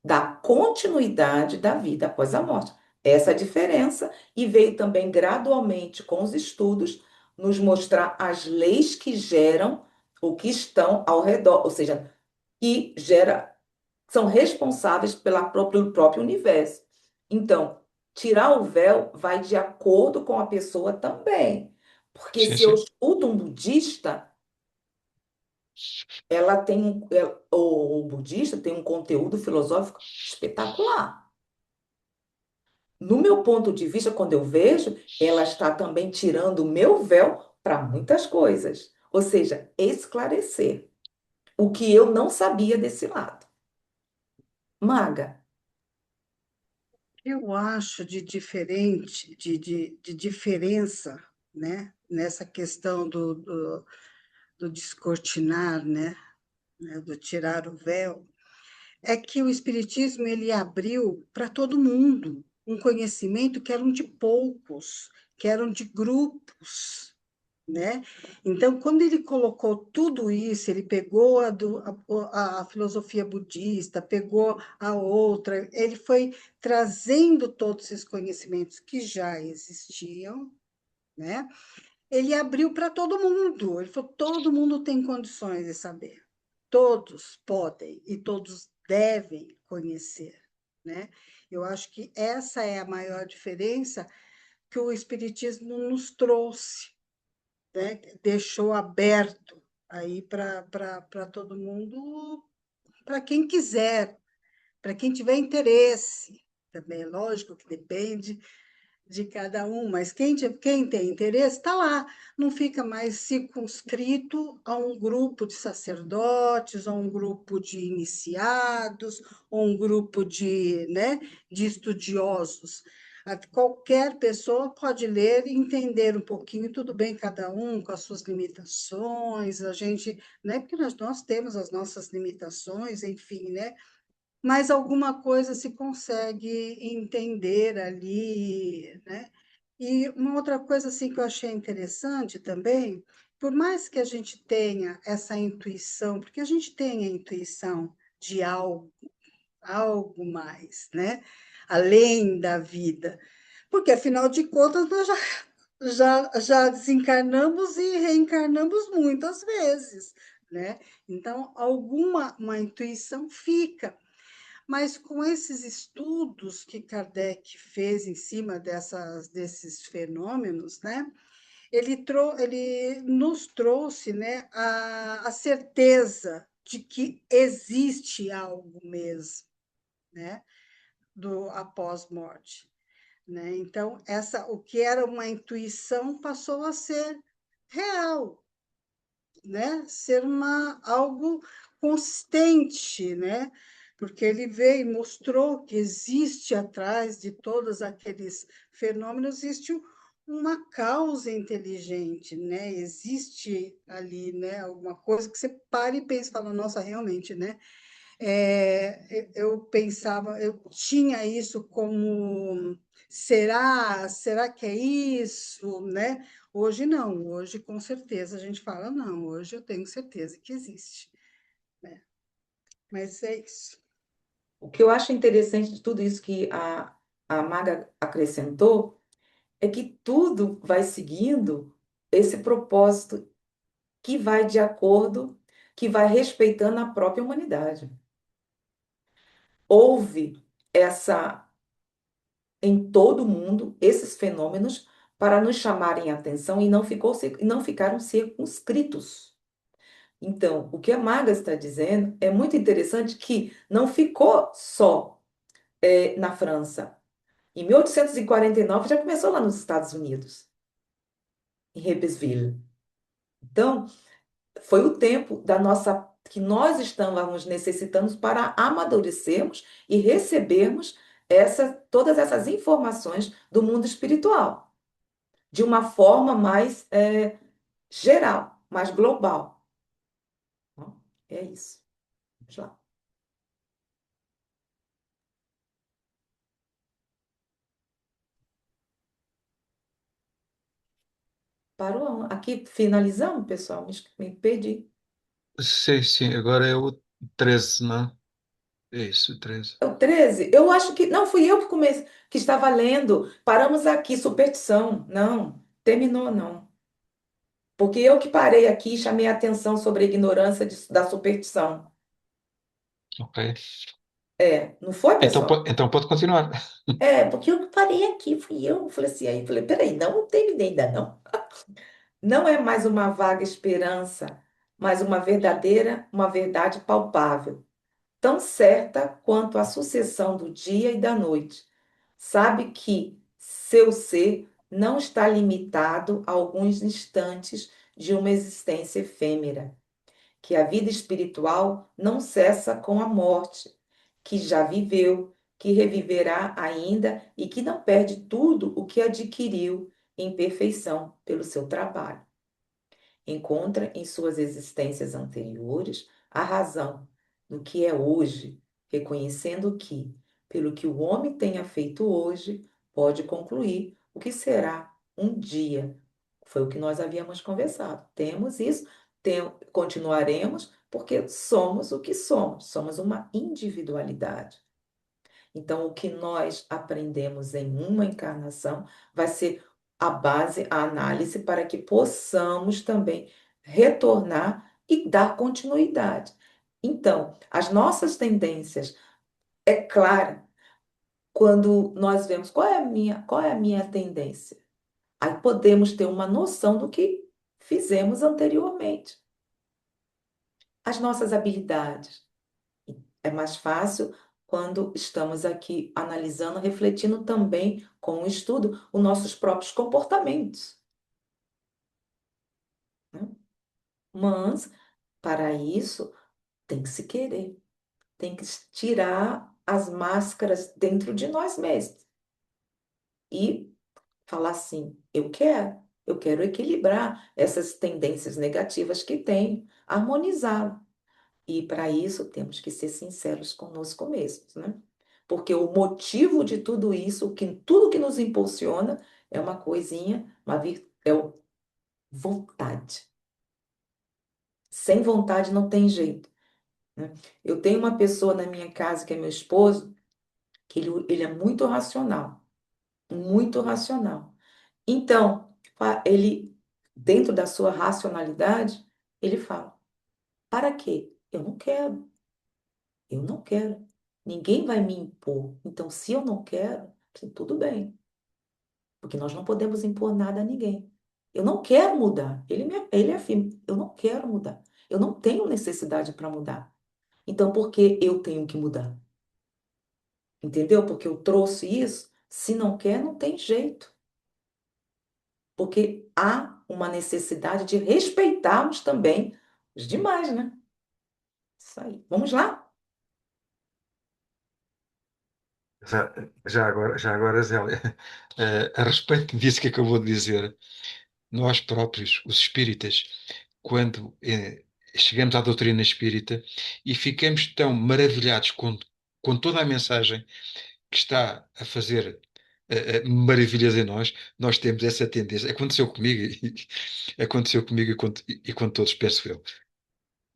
da continuidade da vida após a morte. Essa é a diferença, e veio também gradualmente com os estudos nos mostrar as leis que geram o que estão ao redor, ou seja, que são responsáveis pelo próprio universo. Então, tirar o véu vai de acordo com a pessoa também. Porque sim, se eu sim. escuto um budista, o budista tem um conteúdo filosófico espetacular. No meu ponto de vista, quando eu vejo, ela está também tirando o meu véu para muitas coisas. Ou seja, esclarecer o que eu não sabia desse lado. Maga, Eu acho de diferente, de diferença, né, nessa questão do descortinar, né, do tirar o véu, é que o Espiritismo ele abriu para todo mundo um conhecimento que eram de poucos, que eram de grupos, né? Então, quando ele colocou tudo isso, ele pegou a filosofia budista, pegou a outra, ele foi trazendo todos esses conhecimentos que já existiam, né? ele abriu para todo mundo. Ele falou: todo mundo tem condições de saber, todos podem e todos devem conhecer, né? Eu acho que essa é a maior diferença que o Espiritismo nos trouxe, né? Deixou aberto aí para todo mundo, para quem quiser, para quem tiver interesse. Também é lógico que depende de cada um, mas quem tem interesse está lá, não fica mais circunscrito a um grupo de sacerdotes, a um grupo de iniciados, ou um grupo de, né, de estudiosos. Qualquer pessoa pode ler e entender um pouquinho, tudo bem, cada um com as suas limitações, a gente, né, porque nós temos as nossas limitações, enfim, né? Mas alguma coisa se consegue entender ali, né? E uma outra coisa assim que eu achei interessante também, por mais que a gente tenha essa intuição, porque a gente tem a intuição de algo, algo mais, né? Além da vida, porque afinal de contas nós já desencarnamos e reencarnamos muitas vezes, né? Então, alguma uma intuição fica. Mas com esses estudos que Kardec fez em cima desses fenômenos, né, ele nos trouxe, né, a certeza de que existe algo mesmo, né, do após-morte, né? Então, o que era uma intuição passou a ser real, né? Ser algo consistente, né? Porque ele veio e mostrou que existe atrás de todos aqueles fenômenos, existe uma causa inteligente, né? Existe ali, né, alguma coisa que você para e pensa, e fala, nossa, realmente, né? Eu pensava, eu tinha isso como, será que é isso, né? Hoje não, hoje com certeza a gente fala, não, hoje eu tenho certeza que existe, né? Mas é isso. O que eu acho interessante de tudo isso que a Maga acrescentou é que tudo vai seguindo esse propósito que vai de acordo, que vai respeitando a própria humanidade. Houve essa em todo mundo esses fenômenos para nos chamarem a atenção e não ficaram circunscritos. Então, o que a Maga está dizendo é muito interessante que não ficou só na França. Em 1849 já começou lá nos Estados Unidos, em Reppesville. Então, foi o tempo da nossa que nós estávamos necessitando para amadurecermos e recebermos todas essas informações do mundo espiritual, de uma forma mais geral, mais global. Então, é isso. Vamos lá. Parou. Aqui finalizamos, pessoal. Me perdi. Sim, sim, agora é o 13, não? É isso, o 13. É o 13. Eu acho que. Não, fui eu que comecei, que estava lendo. Paramos aqui, superstição. Não, terminou, não. Porque eu que parei aqui e chamei a atenção sobre a ignorância da superstição. Ok. Não foi, Então, pessoal? então pode continuar. Porque eu que parei aqui, fui eu. Falei assim, aí falei, peraí, não terminei ainda não. Não é mais uma vaga esperança, mas uma verdade palpável, tão certa quanto a sucessão do dia e da noite. Sabe que seu ser não está limitado a alguns instantes de uma existência efêmera, que a vida espiritual não cessa com a morte, que já viveu, que reviverá ainda e que não perde tudo o que adquiriu em perfeição pelo seu trabalho. Encontra em suas existências anteriores a razão do que é hoje, reconhecendo que, pelo que o homem tenha feito hoje, pode concluir o que será um dia. Foi o que nós havíamos conversado. Temos isso, continuaremos, porque somos o que somos uma individualidade. Então, o que nós aprendemos em uma encarnação vai ser a base, a análise, para que possamos também retornar e dar continuidade. Então, as nossas tendências, é claro, quando nós vemos qual é a minha tendência, aí podemos ter uma noção do que fizemos anteriormente. As nossas habilidades. É mais fácil quando estamos aqui analisando, refletindo também com o estudo os nossos próprios comportamentos, né? Mas, para isso, tem que se querer, tem que tirar as máscaras dentro de nós mesmos e falar assim: eu quero equilibrar essas tendências negativas que tenho, harmonizá-lo. E para isso temos que ser sinceros conosco mesmos, né? Porque o motivo de tudo isso, tudo que nos impulsiona, é uma coisinha, vontade. Sem vontade não tem jeito, né? Eu tenho uma pessoa na minha casa, que é meu esposo, que ele é muito racional, muito racional. Então, ele, dentro da sua racionalidade, ele fala: para quê? Eu não quero. Ninguém vai me impor. Então, se eu não quero, tudo bem, porque nós não podemos impor nada a ninguém. Eu não quero mudar. Ele afirma: eu não quero mudar. Eu não tenho necessidade para mudar. Então, por que eu tenho que mudar? Entendeu? Porque eu trouxe isso. Se não quer, não tem jeito. Porque há uma necessidade de respeitarmos também os demais, né? Isso aí. Vamos lá? Já, já agora, Zélia, a respeito disso que acabou de dizer, nós próprios, os espíritas, quando chegamos à doutrina espírita e ficamos tão maravilhados com toda a mensagem que está a fazer maravilhas em nós, nós temos essa tendência. Aconteceu comigo, aconteceu comigo e com todos, penso eu.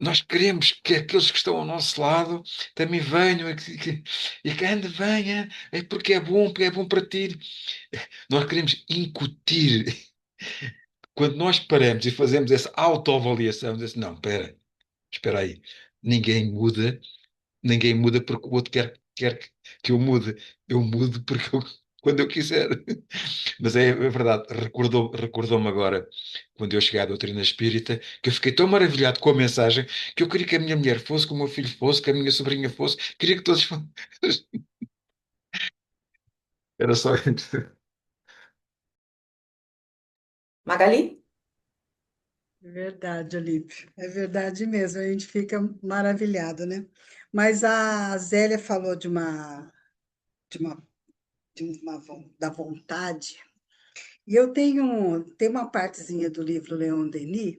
Nós queremos que aqueles que estão ao nosso lado também venham e que ande, venha, porque é bom para ti. Nós queremos incutir. Quando nós paramos e fazemos essa autoavaliação, dizemos, não, espera aí, ninguém muda, ninguém muda porque o outro quer que eu mude. Eu mudo quando eu quiser. Mas é verdade, recordou-me agora, quando eu cheguei à doutrina espírita, que eu fiquei tão maravilhado com a mensagem que eu queria que a minha mulher fosse, que o meu filho fosse, que a minha sobrinha fosse, queria que todos fossem. Era só isso. Magali? É verdade, Olímpio. É verdade mesmo, a gente fica maravilhado, né? Mas a Zélia falou de uma, da vontade, e eu tem uma partezinha do livro Leon Denis,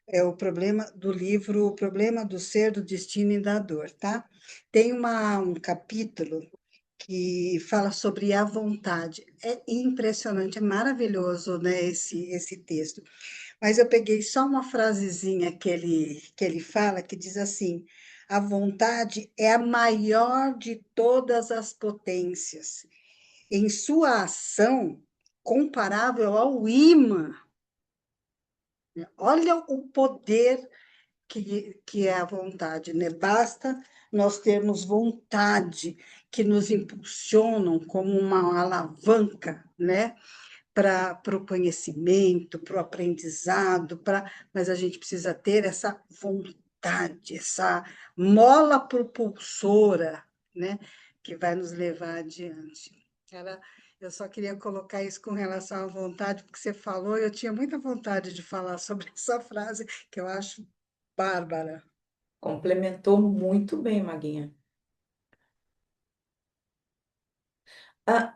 é o problema do livro O Problema do Ser, do Destino e da Dor, tá? Tem um capítulo que fala sobre a vontade. É impressionante, é maravilhoso, né, esse texto. Mas eu peguei só uma frasezinha que ele fala, que diz assim: a vontade é a maior de todas as potências, em sua ação comparável ao ímã. Olha o poder que é a vontade, né? Basta nós termos vontade que nos impulsionam como uma alavanca, né? Para o conhecimento, para o aprendizado, mas a gente precisa ter essa vontade, essa mola propulsora, né, que vai nos levar adiante. Eu só queria colocar isso com relação à vontade, porque você falou, e eu tinha muita vontade de falar sobre essa frase, que eu acho bárbara. Complementou muito bem, Maguinha.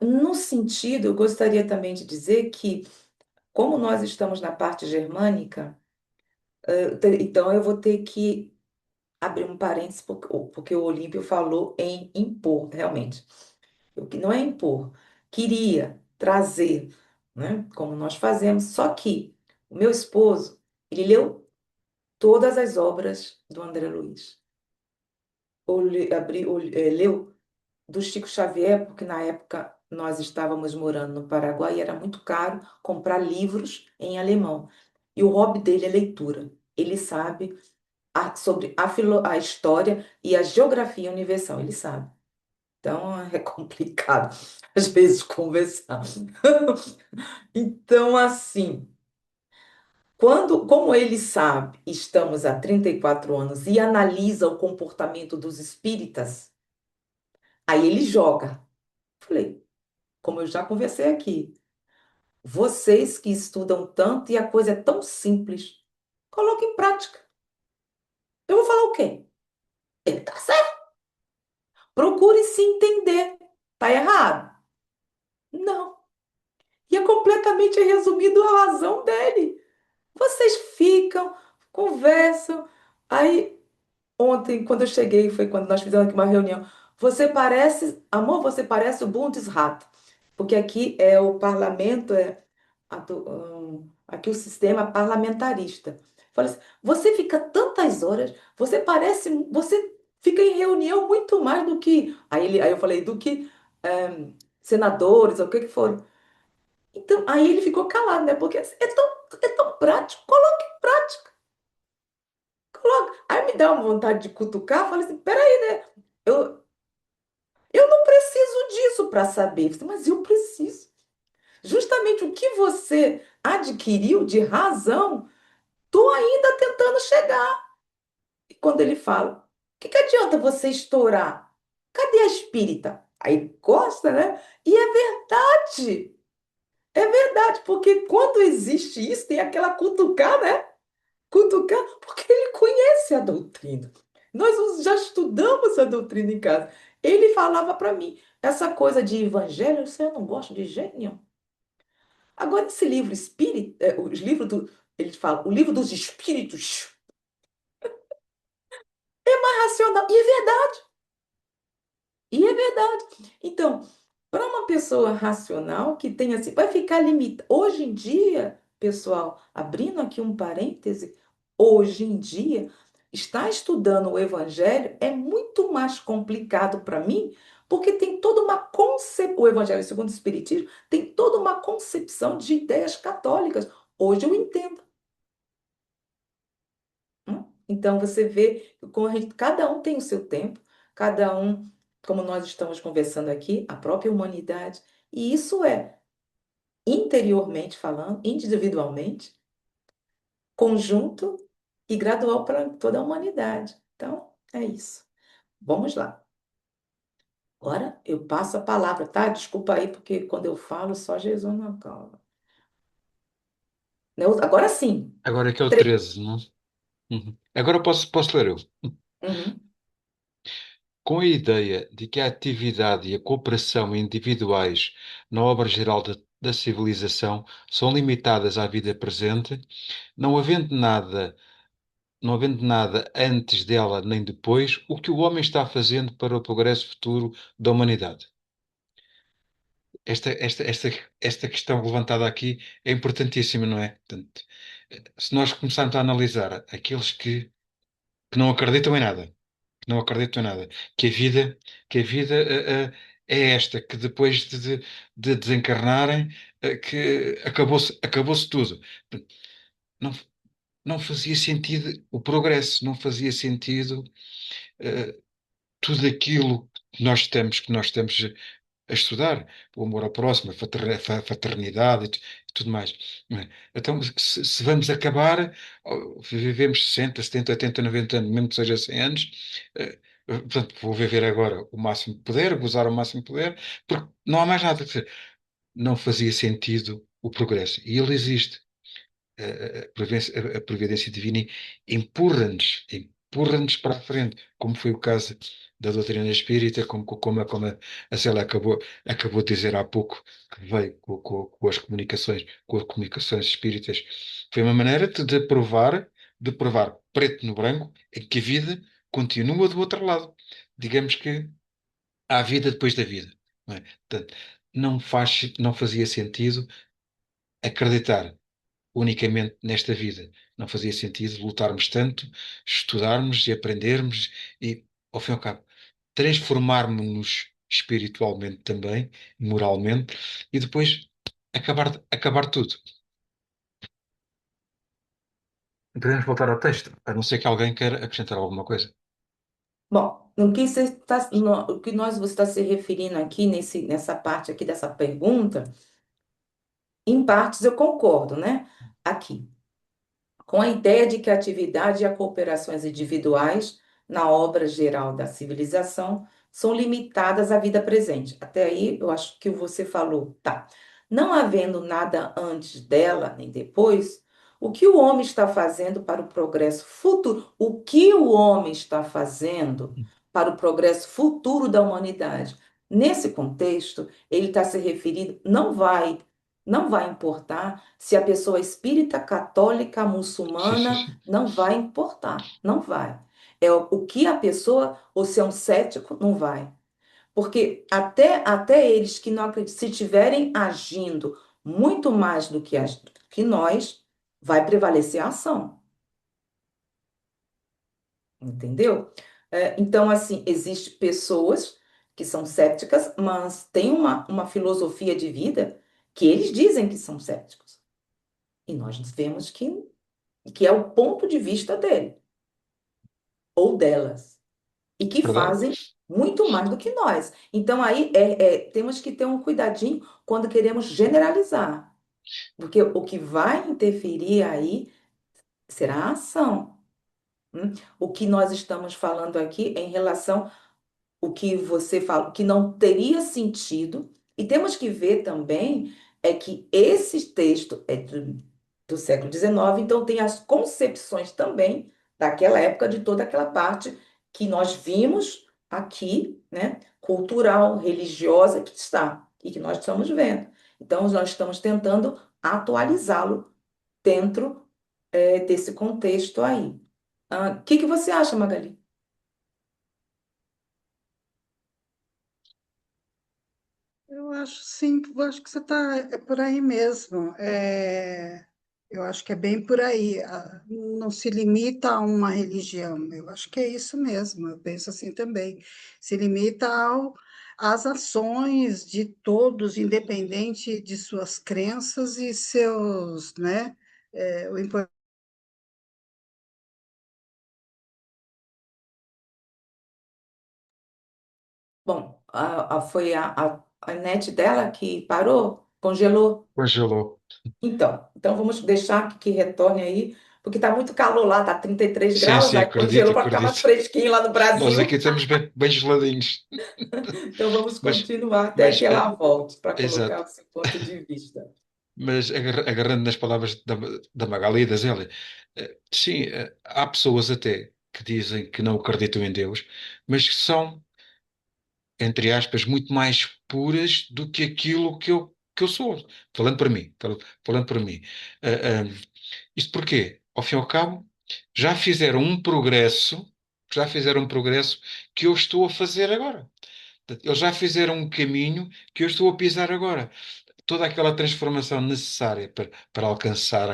No sentido, eu gostaria também de dizer que, como nós estamos na parte germânica, então eu vou ter que abrir um parênteses, porque o Olímpio falou em impor, realmente. O que não é impor, queria trazer, né, como nós fazemos, só que o meu esposo, ele leu todas as obras do André Luiz. Leu do Chico Xavier, porque na época nós estávamos morando no Paraguai e era muito caro comprar livros em alemão. E o hobby dele é leitura. Ele sabe sobre a história e a geografia universal, ele sabe. Então é complicado às vezes conversar. Então, assim, como ele sabe, estamos há 34 anos e analisa o comportamento dos espíritas, aí ele joga. Falei, como eu já conversei aqui, vocês que estudam tanto e a coisa é tão simples, coloque em prática. Eu vou falar o quê? Ele tá certo. Procure se entender. Tá errado? Não. E é completamente resumido a razão dele. Vocês ficam, conversam. Aí, ontem, quando eu cheguei, foi quando nós fizemos aqui uma reunião. Amor, você parece o Bundesrat. Porque aqui é o parlamento, aqui o sistema parlamentarista. Falei assim, você fica tantas horas, você fica em reunião muito mais do que. Aí eu falei, do que senadores, ou o que que for. Então, aí ele ficou calado, né? Porque é tão prático. Coloque em prática. Coloque. Aí me dá uma vontade de cutucar. Falei assim, peraí, né? Eu, eu não preciso disso para saber. Eu falei, mas eu preciso. Justamente o que você adquiriu de razão, tô ainda tentando chegar. E quando ele fala, o que que adianta você estourar? Cadê a espírita? Aí gosta, né? E é verdade. É verdade, porque quando existe isso, tem aquela cutucar, né? Cutucar, porque ele conhece a doutrina. Já estudamos a doutrina em casa. Ele falava para mim, essa coisa de evangelho, isso eu não gosto de jeito nenhum. Agora, esse livro espírita, os livros ele fala, o livro dos espíritos, é racional. E é verdade. E é verdade. Então, para uma pessoa racional que tem assim, vai ficar limitado. Hoje em dia, pessoal, abrindo aqui um parêntese, hoje em dia, estar estudando o Evangelho é muito mais complicado para mim, porque tem toda uma concepção, o Evangelho segundo o Espiritismo tem toda uma concepção de ideias católicas. Hoje eu entendo. Então você vê como cada um tem o seu tempo, cada um, como nós estamos conversando aqui, a própria humanidade, e isso é interiormente falando, individualmente, conjunto e gradual para toda a humanidade. Então, é isso. Vamos lá. Agora eu passo a palavra, tá? Desculpa aí, porque quando eu falo, só Jesus não calma. Agora sim. Agora é que é o 13, não? Uhum. Agora posso ler eu. Uhum. Com a ideia de que a atividade e a cooperação individuais na obra geral da civilização são limitadas à vida presente, não havendo nada, não havendo nada antes dela nem depois, o que o homem está fazendo para o progresso futuro da humanidade? Esta questão levantada aqui é importantíssima, não é? Portanto, se nós começarmos a analisar que não acreditam em nada, não acredito em nada. Que a vida, que a vida é esta, que depois de desencarnarem, que acabou-se tudo. Não, não fazia sentido o progresso, não fazia sentido eh, tudo aquilo que nós estamos a estudar, o amor ao próximo, a fraternidade e tudo mais. Não é? Então, se vamos acabar, vivemos 60, 70, 80, 90 anos, mesmo que seja 100 anos, portanto, vou viver agora o máximo de poder, gozar o máximo de poder, porque não há mais nada. Quer dizer, não fazia sentido o progresso. E ele existe. A providência divina empurra-nos para a frente, como foi o caso da doutrina espírita, como a Célia acabou de dizer há pouco, que veio com as comunicações espíritas. Foi uma maneira de provar preto no branco, em que a vida continua do outro lado. Digamos que há vida depois da vida. Não é? Portanto, não fazia sentido acreditar unicamente nesta vida. Não fazia sentido lutarmos tanto, estudarmos e aprendermos e, ao fim e ao cabo, transformarmos-nos espiritualmente também, moralmente, e depois acabar tudo. Podemos voltar ao texto, a não ser que alguém queira acrescentar alguma coisa. Bom, o que você está se referindo aqui nessa parte aqui dessa pergunta, em partes eu concordo, né? Aqui, com a ideia de que a atividade e a cooperações individuais na obra geral da civilização são limitadas à vida presente. Até aí, eu acho que você falou, tá. Não havendo nada antes dela nem depois, o que o homem está fazendo para o progresso futuro? O que o homem está fazendo para o progresso futuro da humanidade? Nesse contexto, ele está se referindo, não vai importar se a pessoa é espírita, católica, Sim, sim, muçulmana, sim. não vai importar, não vai. É o que a pessoa, ou se é um cético, não vai. Porque até eles que não acreditam, se estiverem agindo muito mais do que nós, vai prevalecer a ação, entendeu? Então, assim, existem pessoas que são céticas, mas têm uma filosofia de vida que eles dizem que são céticos. E nós vemos que é o ponto de vista dele ou delas, e que Verdade? fazem muito mais do que nós. Então, aí temos que ter um cuidadinho quando queremos generalizar, porque o que vai interferir aí será a ação. O que nós estamos falando aqui é em relação o que você fala, que não teria sentido, e temos que ver também é que esse texto é do século XIX, então tem as concepções também daquela época, de toda aquela parte que nós vimos aqui, né, cultural, religiosa, que está, e que nós estamos vendo. Então, nós estamos tentando atualizá-lo dentro, desse contexto aí. O que que você acha, Magali? Eu acho sim, eu acho que você está por aí mesmo. Eu acho que é bem por aí. Não se limita a uma religião. Eu acho que é isso mesmo. Eu penso assim também. Se limita às ações de todos, independente de suas crenças e seus, né? O importante. Bom, foi a net dela que parou, congelou. Congelou. Então vamos deixar que retorne aí, porque está muito calor lá, tá 33 Sim, graus, sim, aí acredito, congelou para ficar mais acredito. fresquinho lá no Nós aqui Brasil. estamos bem, bem geladinhos. Então vamos Mas, continuar até que mas, ela volte para colocar exato. o seu ponto de vista. Mas agarrando nas palavras da Magali e da Zélia, sim, há pessoas até que dizem que não acreditam em Deus, mas que são, entre aspas, muito mais puras do que aquilo que eu sou. Falando para mim, falando para mim. Isto porquê? Ao fim e ao cabo, já fizeram um progresso, já fizeram um progresso que eu estou a fazer agora. Portanto, eles já fizeram um caminho que eu estou a pisar agora. Toda aquela transformação necessária para alcançar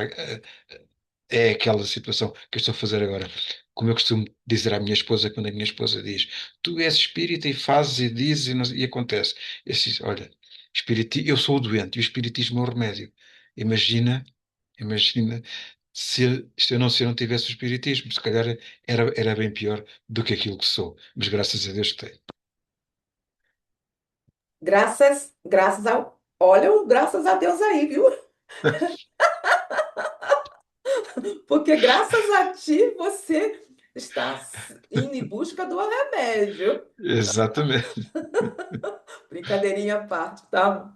é aquela situação que eu estou a fazer agora. Como eu costumo dizer à minha esposa, quando a minha esposa diz: Tu és espírita e fazes e dizes e acontece. Eu disse: Olha, eu sou o doente e o espiritismo é o remédio. Imagina, imagina se eu não tivesse o espiritismo, se calhar era bem pior do que aquilo que sou. Mas graças a Deus que tenho. Olha, graças a Deus aí, viu? Porque graças a ti você está indo em busca do remédio. Exatamente. Brincadeirinha à parte, tá?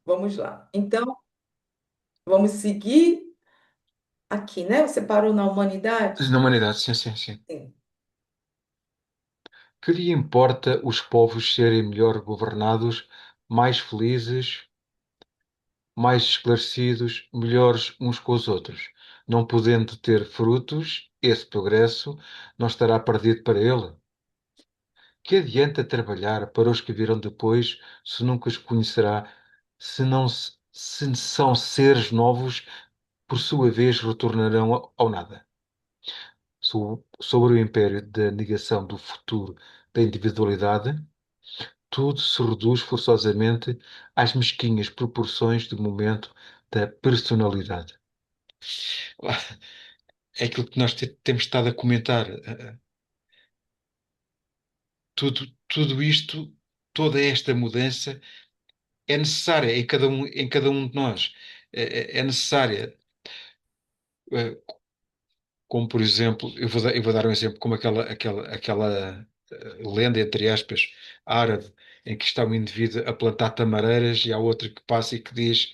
Vamos lá. Então, vamos seguir aqui, né? Você parou na humanidade? Na humanidade, sim, sim, sim. Sim. Que lhe importa os povos serem melhor governados, mais felizes, mais esclarecidos, melhores uns com os outros? Não podendo ter frutos, esse progresso não estará perdido para ele? Que adianta trabalhar para os que virão depois, se nunca os conhecerá, se são seres novos, por sua vez retornarão ao nada? Sobre o império da negação do futuro da individualidade, tudo se reduz forçosamente às mesquinhas proporções do momento da personalidade. É aquilo que nós temos estado a comentar. Tudo isto, toda esta mudança é necessária em cada um de nós. É necessária. Eh, Como, por exemplo, eu vou dar um exemplo, como aquela lenda, entre aspas, árabe, em que está um indivíduo a plantar tamareiras e há outro que passa e que diz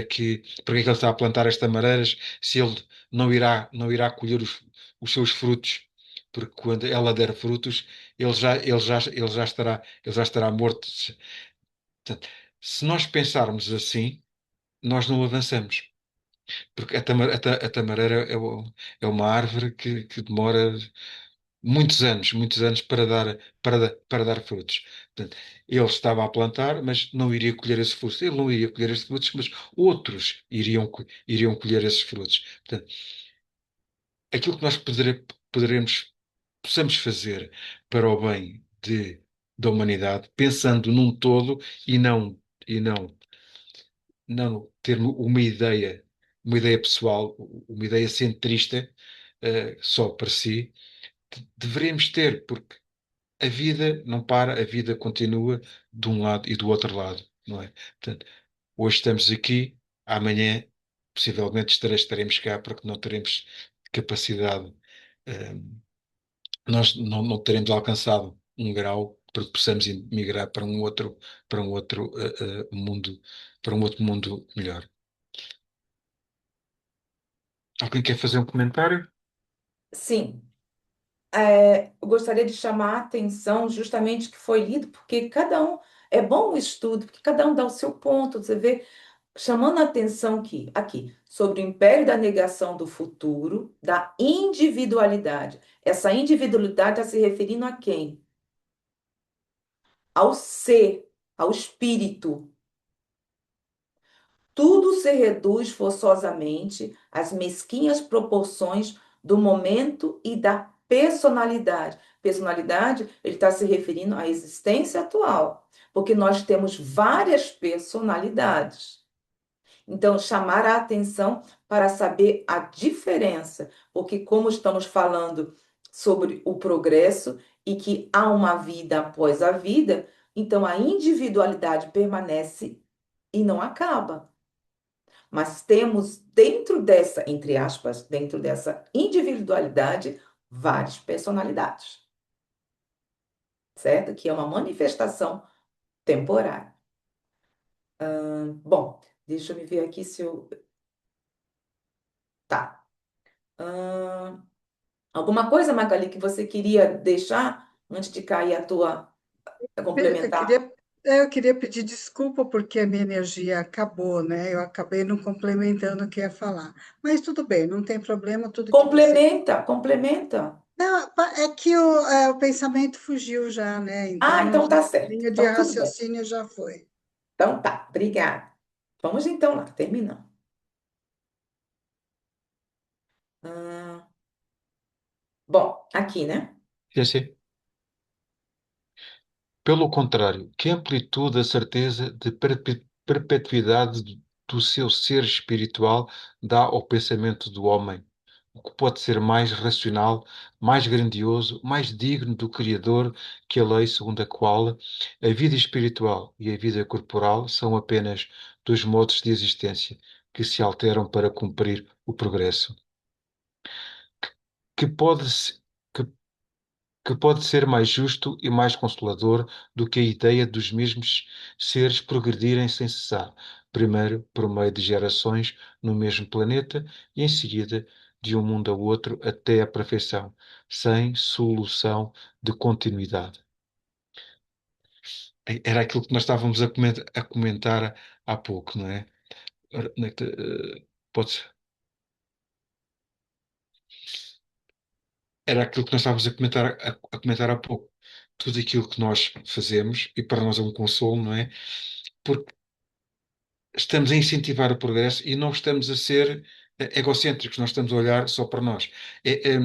que porque é que ele está a plantar as tamareiras se ele não irá colher os seus frutos, porque quando ela der frutos, ele já estará morto. Portanto, se nós pensarmos assim, nós não avançamos. Porque a tamareira é uma árvore que demora muitos anos para dar frutos. Portanto, ele estava a plantar, mas não iria colher esses frutos. Ele não iria colher esses frutos, mas outros iriam colher esses frutos. Portanto, aquilo que nós possamos fazer para o bem da humanidade, pensando num todo e e não não ter uma ideia pessoal, uma ideia centrista, só para si, deveremos ter, porque a vida não para, a vida continua de um lado e do outro lado, não é? Portanto, hoje estamos aqui, amanhã possivelmente estaremos cá porque não teremos capacidade, eh, nós não teremos alcançado um grau para que possamos migrar para um outro mundo, para um outro mundo melhor. Alguém quer fazer um comentário? Sim, eu gostaria de chamar a atenção justamente que foi lido, porque cada um, é bom o estudo, porque cada um dá o seu ponto, você vê, chamando a atenção aqui, sobre o império da negação do futuro, da individualidade. Essa individualidade está se referindo a quem? Ao ser, ao espírito. Tudo se reduz forçosamente às mesquinhas proporções do momento e da personalidade. Personalidade, ele está se referindo à existência atual, porque nós temos várias personalidades. Então, chamar a atenção para saber a diferença, porque, como estamos falando sobre o progresso e que há uma vida após a vida, então a individualidade permanece e não acaba. Mas temos dentro dessa, entre aspas, dentro dessa individualidade, várias personalidades, certo? Que é uma manifestação temporária. Bom, deixa eu me ver aqui se eu. Tá. Ahn, alguma coisa, Magali, que você queria deixar antes de cair a tua a Eu complementar? queria, eu queria pedir desculpa porque a minha energia acabou, né? Eu acabei não complementando o que ia falar. Mas tudo bem, não tem problema, tudo que você. Complementa, complementa. Não, é que o pensamento fugiu já, né? Ah, Então, então tá a certo. linha de Então tudo bem. raciocínio já foi. Então tá, obrigada. Vamos então lá, terminando. Ah, bom, aqui, né? Sim, sim. Pelo contrário, que amplitude a certeza de perpetuidade do seu ser espiritual dá ao pensamento do homem, o que pode ser mais racional, mais grandioso, mais digno do Criador que a lei segundo a qual a vida espiritual e a vida corporal são apenas dois modos de existência que se alteram para cumprir o progresso, que pode, se- que que pode ser mais justo e mais consolador do que a ideia dos mesmos seres progredirem sem cessar, primeiro por meio de gerações no mesmo planeta e em seguida de um mundo ao outro até a perfeição, sem solução de continuidade. Era aquilo que nós estávamos a comentar há pouco, não é? Ora, pode Era aquilo que nós estávamos a comentar há pouco. Tudo aquilo que nós fazemos, e para nós é um consolo, não é? Porque estamos a incentivar o progresso e não estamos a ser egocêntricos, nós estamos a olhar só para nós. É,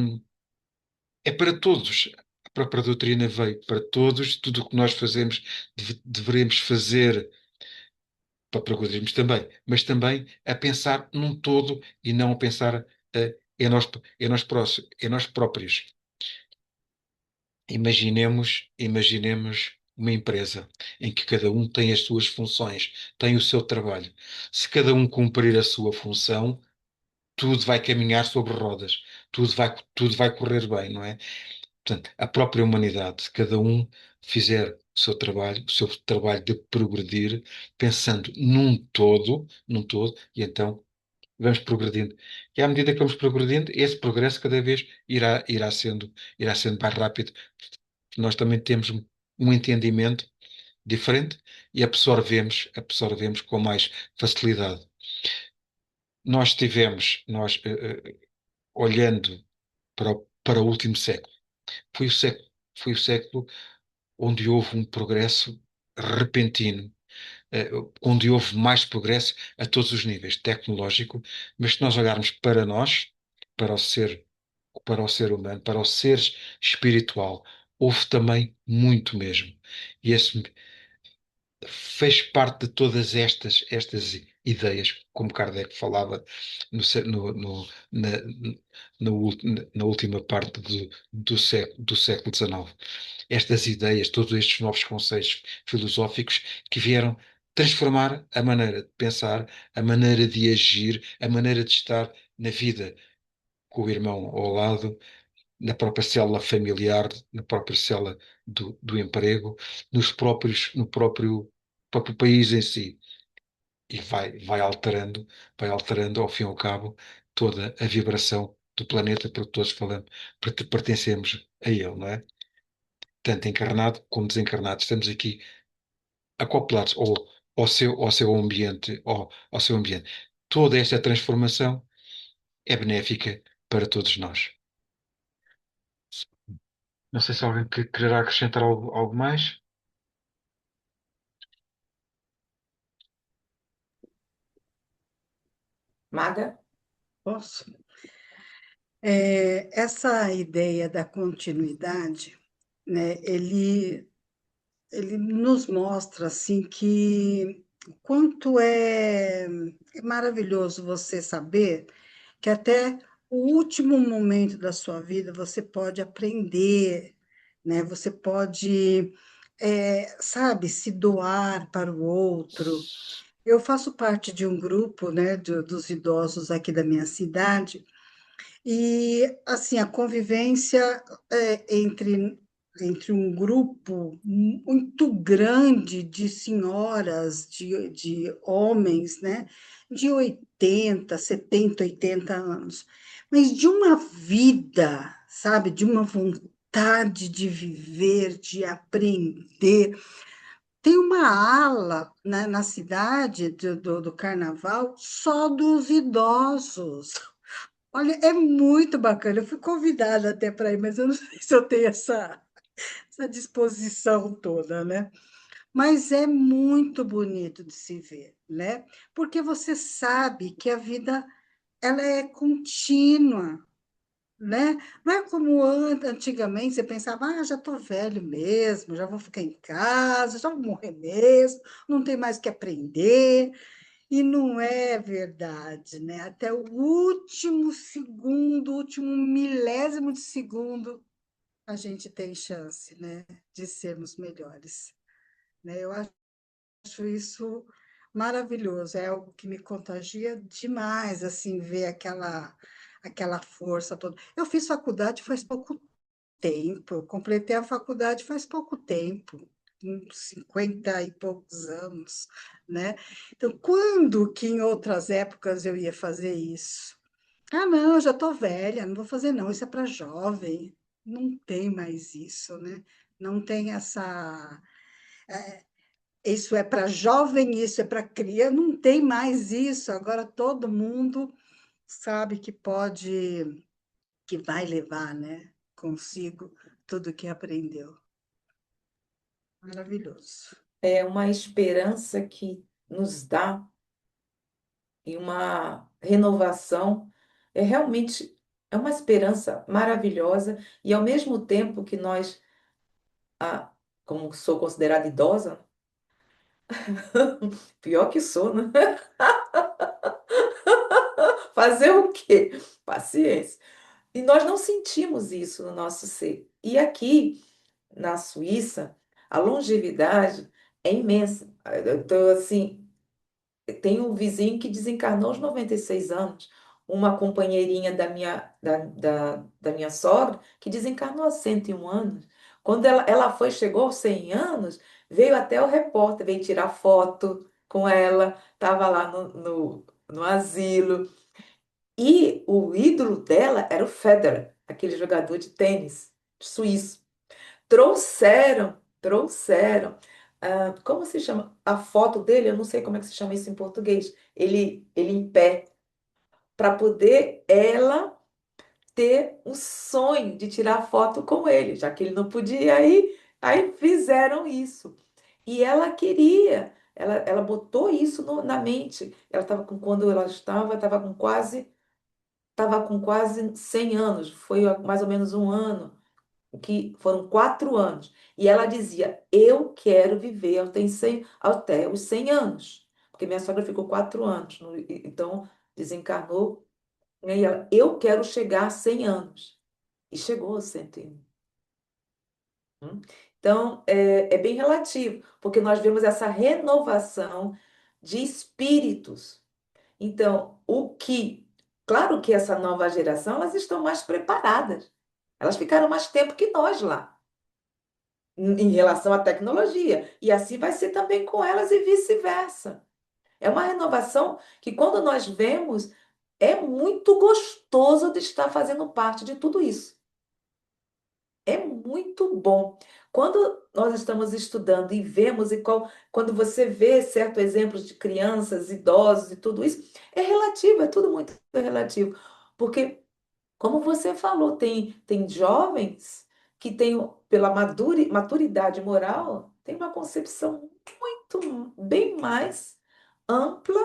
é para todos. própria doutrina veio para todos, tudo o que nós fazemos deveremos fazer para progredirmos também, mas também a pensar num todo e não a pensar em nós próprios. Imaginemos uma empresa em que cada um tem as suas funções, tem o seu trabalho. Se cada um cumprir a sua função, tudo vai caminhar sobre rodas, tudo vai correr bem, não é? Portanto, a própria humanidade, se cada um fizer o seu trabalho de progredir, pensando num todo, e então vamos progredindo. E à medida que vamos progredindo, esse progresso cada vez irá sendo mais rápido. Nós também temos um entendimento diferente e absorvemos com mais facilidade. Olhando para o último século, foi o século, foi o século onde houve um progresso repentino, onde houve mais progresso a todos os níveis, tecnológico, mas se nós olharmos para nós, para o ser, para o ser humano, para o ser espiritual, houve também muito mesmo. E esse fez parte de todas estas ideias, como Kardec falava no, sé- no- na última parte do século XIX. Estas ideias, todos estes novos conceitos filosóficos que vieram transformar a maneira de pensar, a maneira de agir, a maneira de estar na vida com o irmão ao lado, na própria célula familiar, na própria célula do emprego, no próprio país em si. E vai alterando ao fim e ao cabo toda a vibração do planeta, porque todos falamos, pertencemos a ele, não é? Tanto encarnado como desencarnado, estamos aqui acoplados ao seu ambiente, ao seu ambiente. Toda esta transformação é benéfica para todos nós. Não sei se alguém quererá acrescentar algo mais. Maga? Posso? Essa ideia da continuidade, né, ele nos mostra assim que quanto é maravilhoso você saber que até o último momento da sua vida você pode aprender, né? Você pode, sabe, se doar para o outro. Eu faço parte de um grupo, né, dos idosos aqui da minha cidade, e, assim, a convivência entre um grupo muito grande de senhoras, de homens, né, de 80, 70, 80 anos, mas de uma vida, sabe, de uma vontade de viver, de aprender. Tem uma ala, né, na cidade do carnaval só dos idosos. Olha, é muito bacana. Eu fui convidada até para ir, mas eu não sei se eu tenho essa disposição toda, né? Mas é muito bonito de se ver, né? Porque você sabe que a vida ela é contínua, né? Não é como antigamente você pensava, já estou velho mesmo, já vou ficar em casa, já vou morrer mesmo, não tem mais o que aprender. E não é verdade, né? Até o último segundo, último milésimo de segundo, a gente tem chance, né, de sermos melhores, né? Eu acho isso maravilhoso, é algo que me contagia demais, assim, ver aquela força toda. Eu fiz faculdade faz pouco tempo, eu completei a faculdade faz pouco tempo, uns 50 e poucos anos, né? Então, quando que em outras épocas eu ia fazer isso? Ah, não, eu já estou velha, não vou fazer não, isso é para jovem. Não tem mais isso, né? Não tem essa. Isso é para jovem, isso é para criança, não tem mais isso. Agora todo mundo sabe que pode, que vai levar, né, consigo tudo que aprendeu. Maravilhoso. É uma esperança que nos dá e uma renovação. É realmente uma esperança maravilhosa e ao mesmo tempo que nós Ah, como sou considerada idosa, pior que sou, né? Fazer o quê? Paciência. E nós não sentimos isso no nosso ser. E aqui na Suíça, a longevidade é imensa. Então, assim, tem um vizinho que desencarnou aos 96 anos, uma companheirinha da minha sogra que desencarnou aos 101 anos. Quando ela foi, chegou aos 100 anos, veio até o repórter, veio tirar foto com ela, estava lá no asilo. E o ídolo dela era o Federer, aquele jogador de tênis suíço. Trouxeram, como se chama? A foto dele, eu não sei como é que se chama isso em português. Ele em pé, para poder ela ter um sonho de tirar foto com ele, já que ele não podia ir, aí fizeram isso. E ela queria, ela botou isso na mente. Ela estava com, quando ela estava com quase 100 anos, foi há mais ou menos um ano que foram 4 anos. E ela dizia: Eu quero viver até os 100 anos. Porque minha sogra ficou 4 anos, então desencarnou. E ela: Eu quero chegar a 100 anos. E chegou a 101. Então, é bem relativo, porque nós vemos essa renovação de espíritos. Então, claro que essa nova geração, elas estão mais preparadas. Elas ficaram mais tempo que nós lá, em relação à tecnologia. E assim vai ser também com elas e vice-versa. É uma renovação que, quando nós vemos, é muito gostoso de estar fazendo parte de tudo isso. É muito bom. Quando nós estamos estudando e vemos, quando você vê certos exemplos de crianças, idosos e tudo isso, é relativo, é tudo muito relativo. Porque como você falou, tem jovens que têm, pela maturidade moral, tem uma concepção muito, bem mais ampla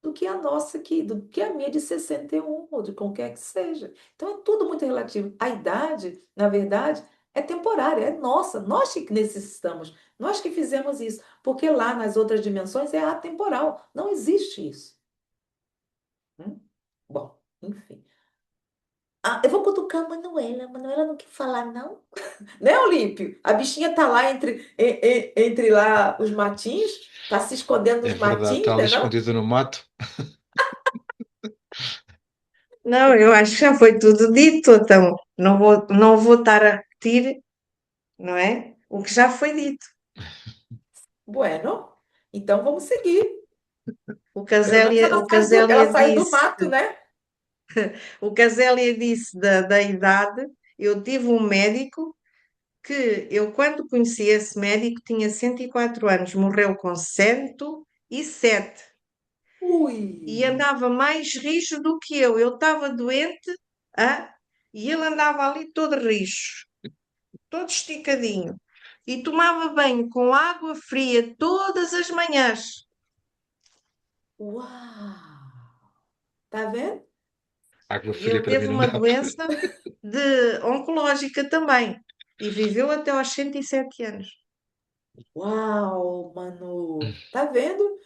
do que a nossa aqui, do que a minha de 61 ou de qualquer que seja. Então é tudo muito relativo. A idade, na verdade, é temporária, é nossa, nós que necessitamos, nós que fizemos isso, porque lá nas outras dimensões é atemporal, não existe isso. Hum? Bom, enfim. Ah, eu vou cutucar a Manuela. A Manuela não quer falar, não? Né, Olímpio? A bichinha tá lá entre lá os matinhos, tá se escondendo É nos verdade, está matinhos, ali né, não? escondido no mato. Não, eu acho que já foi tudo dito, então não vou estar a repetir, não é? O que já foi dito. Bueno, então vamos seguir. O que a Pelo menos Zélia, o que a Zélia ela saiu do disse, mato, né? o que a Zélia disse da idade, eu tive um médico que eu, quando conheci esse médico, tinha 104 anos, morreu com 107 e Ui! andava mais rijo do que eu. Eu estava doente, ah, e ele andava ali todo rijo, todo esticadinho. E tomava banho com água fria todas as manhãs. Uau! Tá vendo? Água E fria ele para teve mim não uma dá. doença oncológica também. E viveu até aos 107 anos. Uau, Manu! Tá vendo?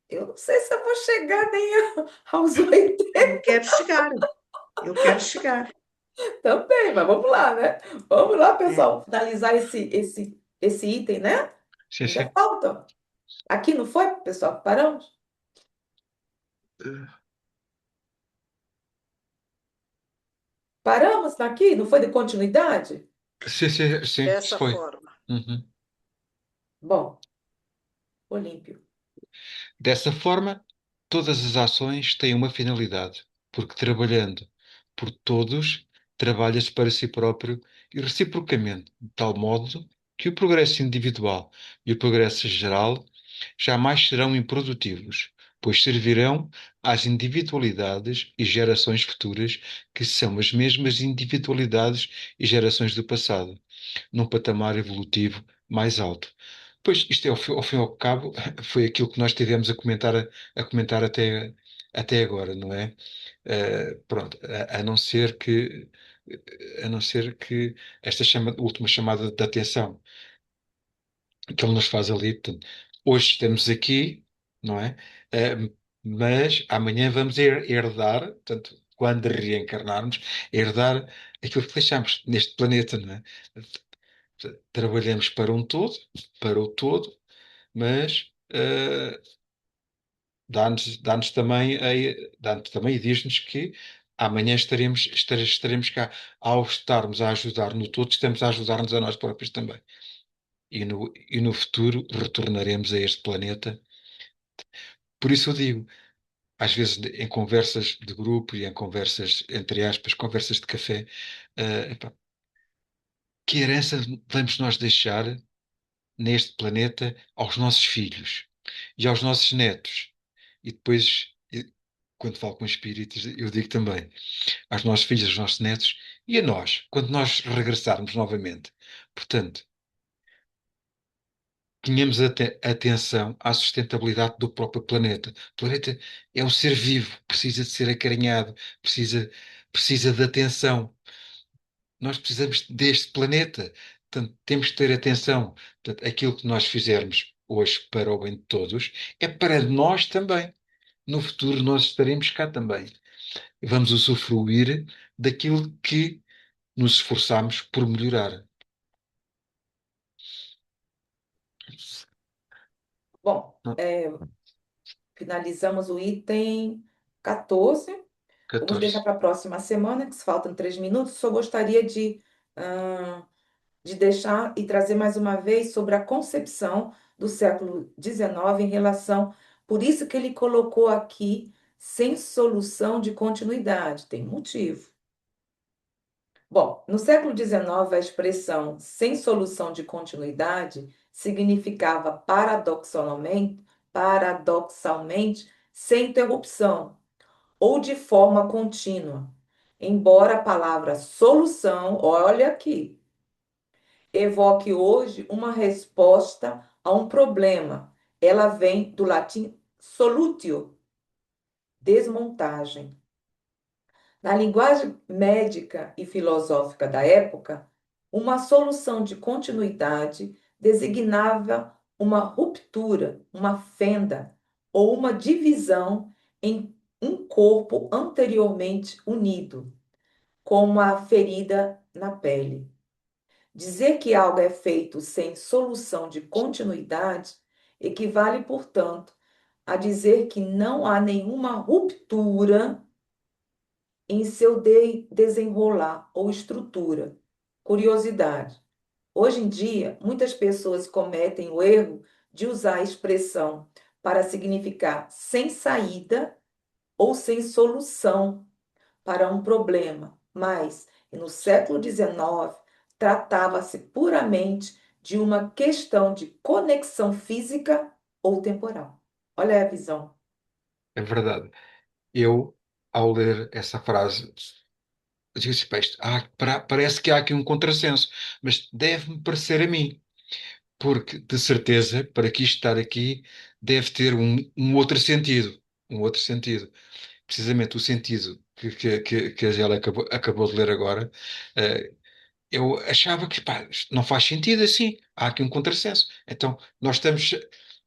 Eu não sei se eu vou chegar nem aos 80 Eu quero chegar, eu quero chegar. também, mas vamos lá, né? Vamos lá, É. pessoal, finalizar esse item, né? Sim, Ainda sim. falta. Aqui não foi, pessoal? Paramos? Paramos aqui? Não foi de continuidade? Sim, sim, sim, isso Dessa foi. forma. Uhum. Bom, Olímpio. Dessa forma, todas as ações têm uma finalidade, porque trabalhando por todos, trabalha-se para si próprio e reciprocamente, de tal modo que o progresso individual e o progresso geral jamais serão improdutivos, pois servirão às individualidades e gerações futuras, que são as mesmas individualidades e gerações do passado, num patamar evolutivo mais alto. Pois isto é, ao fim e ao cabo, foi aquilo que nós tivemos a comentar até agora, não é? Pronto, a não ser que a não ser que esta última chamada de atenção que ele nos faz ali. Portanto, hoje estamos aqui, não é? Mas amanhã vamos herdar, portanto, quando reencarnarmos, herdar aquilo que deixamos neste planeta, não é? Trabalhamos para o todo, mas dá-nos também, dá-nos também e diz-nos que amanhã estaremos cá. Ao estarmos a ajudar no todo, estamos a ajudar-nos a nós próprios também. E no futuro retornaremos a este planeta. Por isso eu digo, às vezes em conversas de grupo e em conversas, entre aspas, conversas de café, epá, que herança vamos nós deixar neste planeta aos nossos filhos e aos nossos netos? E depois, quando falo com espíritos, eu digo também aos nossos filhos, aos nossos netos e a nós, quando nós regressarmos novamente. Portanto, tenhamos atenção à sustentabilidade do próprio planeta. O planeta é um ser vivo, precisa de ser acarinhado, precisa de atenção. Nós precisamos deste planeta. Portanto, temos que ter atenção. Portanto, aquilo que nós fizermos hoje para o bem de todos é para nós também. No futuro nós estaremos cá também. E vamos usufruir daquilo que nos esforçamos por melhorar. Bom, Não, finalizamos o item 14. Vamos deixar 14. para a próxima semana, que faltam 3 minutos. Só gostaria de deixar e trazer mais uma vez sobre a concepção do século XIX em relação. Por isso que ele colocou aqui sem solução de continuidade. Tem um motivo. Bom, no século XIX, a expressão sem solução de continuidade significava paradoxalmente sem interrupção ou de forma contínua. Embora a palavra solução, olha aqui, evoque hoje uma resposta a um problema. Ela vem do latim solutio, desmontagem. Na linguagem médica e filosófica da época, uma solução de continuidade designava uma ruptura, uma fenda ou uma divisão em um corpo anteriormente unido, como a ferida na pele. Dizer que algo é feito sem solução de continuidade equivale, portanto, a dizer que não há nenhuma ruptura em seu desenrolar ou estrutura. Curiosidade. Hoje em dia, muitas pessoas cometem o erro de usar a expressão para significar sem saída ou sem solução para um problema, mas no século XIX tratava-se puramente de uma questão de conexão física ou temporal. Olha a visão. É verdade. Eu, ao ler essa frase, eu digo assim, "Pá, parece que há aqui um contrassenso, mas deve-me parecer a mim, porque de certeza, para que isto estar aqui, deve ter um outro sentido. Um outro sentido. Precisamente o sentido que a Angela acabou de ler agora, eh, eu achava que pá, isto não faz sentido assim. Há aqui um contrassenso. Então, nós estamos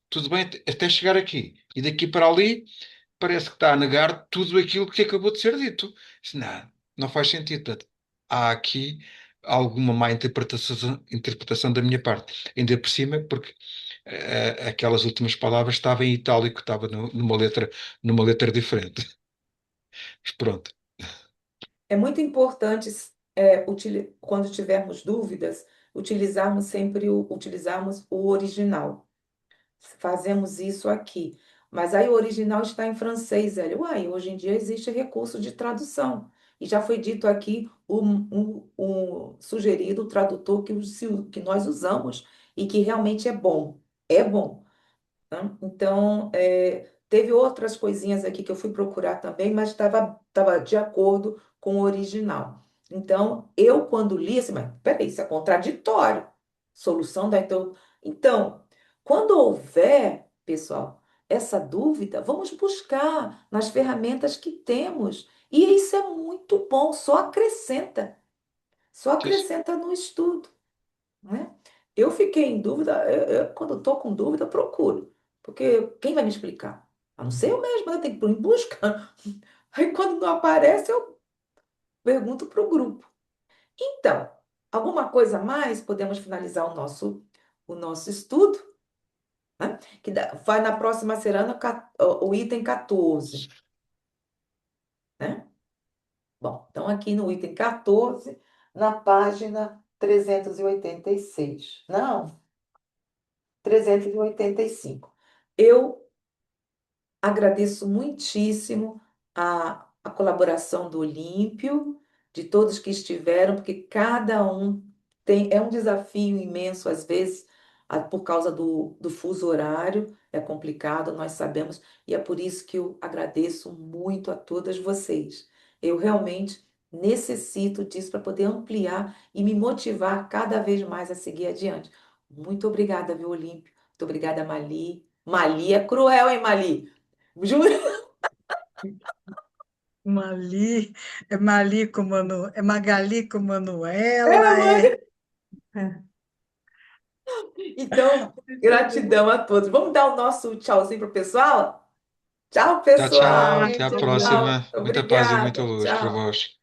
tudo bem até chegar aqui. E daqui para ali parece que está a negar tudo aquilo que acabou de ser dito. Não, não faz sentido. Portanto, há aqui alguma má interpretação da minha parte. Ainda por cima, porque aquelas últimas palavras estavam em itálico, estava numa letra diferente. Mas pronto, É muito importante, quando tivermos dúvidas, utilizarmos o original. Fazemos isso aqui. Mas aí o original está em francês, velho. Uai, hoje em dia existe recurso de tradução. E já foi dito aqui o sugerido, o tradutor que nós usamos e que realmente é bom. É bom. Né? Então, teve outras coisinhas aqui que eu fui procurar também, mas estava de acordo com o original. Então, eu quando li, assim, mas peraí, isso é contraditório. Solução da Então, quando houver, pessoal, essa dúvida, vamos buscar nas ferramentas que temos. E isso é muito bom, só acrescenta. Só Sim, acrescenta no estudo, né? Eu fiquei em dúvida, quando estou com dúvida, eu procuro, porque quem vai me explicar? A não ser eu mesma, eu tenho que ir em busca. Aí quando não aparece, eu pergunto para o grupo. Então, alguma coisa a mais? Podemos finalizar o nosso estudo, né? Vai na próxima semana o item 14, né? Bom, então aqui no item 14, na página 386. Não, 385. Eu agradeço muitíssimo a colaboração do Olímpio, de todos que estiveram, porque cada um é um desafio imenso, às vezes, por causa do fuso horário, é complicado, nós sabemos, e é por isso que eu agradeço muito a todas vocês. Eu realmente necessito disso para poder ampliar e me motivar cada vez mais a seguir adiante. Muito obrigada, viu, Olímpio? Muito obrigada, Mali. Mali é cruel, hein, Mali? Juro. Mali com é Magali com É, Manuela, mãe. É. Então, gratidão a todos. Vamos dar o nosso tchauzinho pro pessoal? Tchau, tchau, tchau. pessoal. Até à Muito próxima. Tchau. Muita paz e muita Obrigada. luz para Tchau. vós.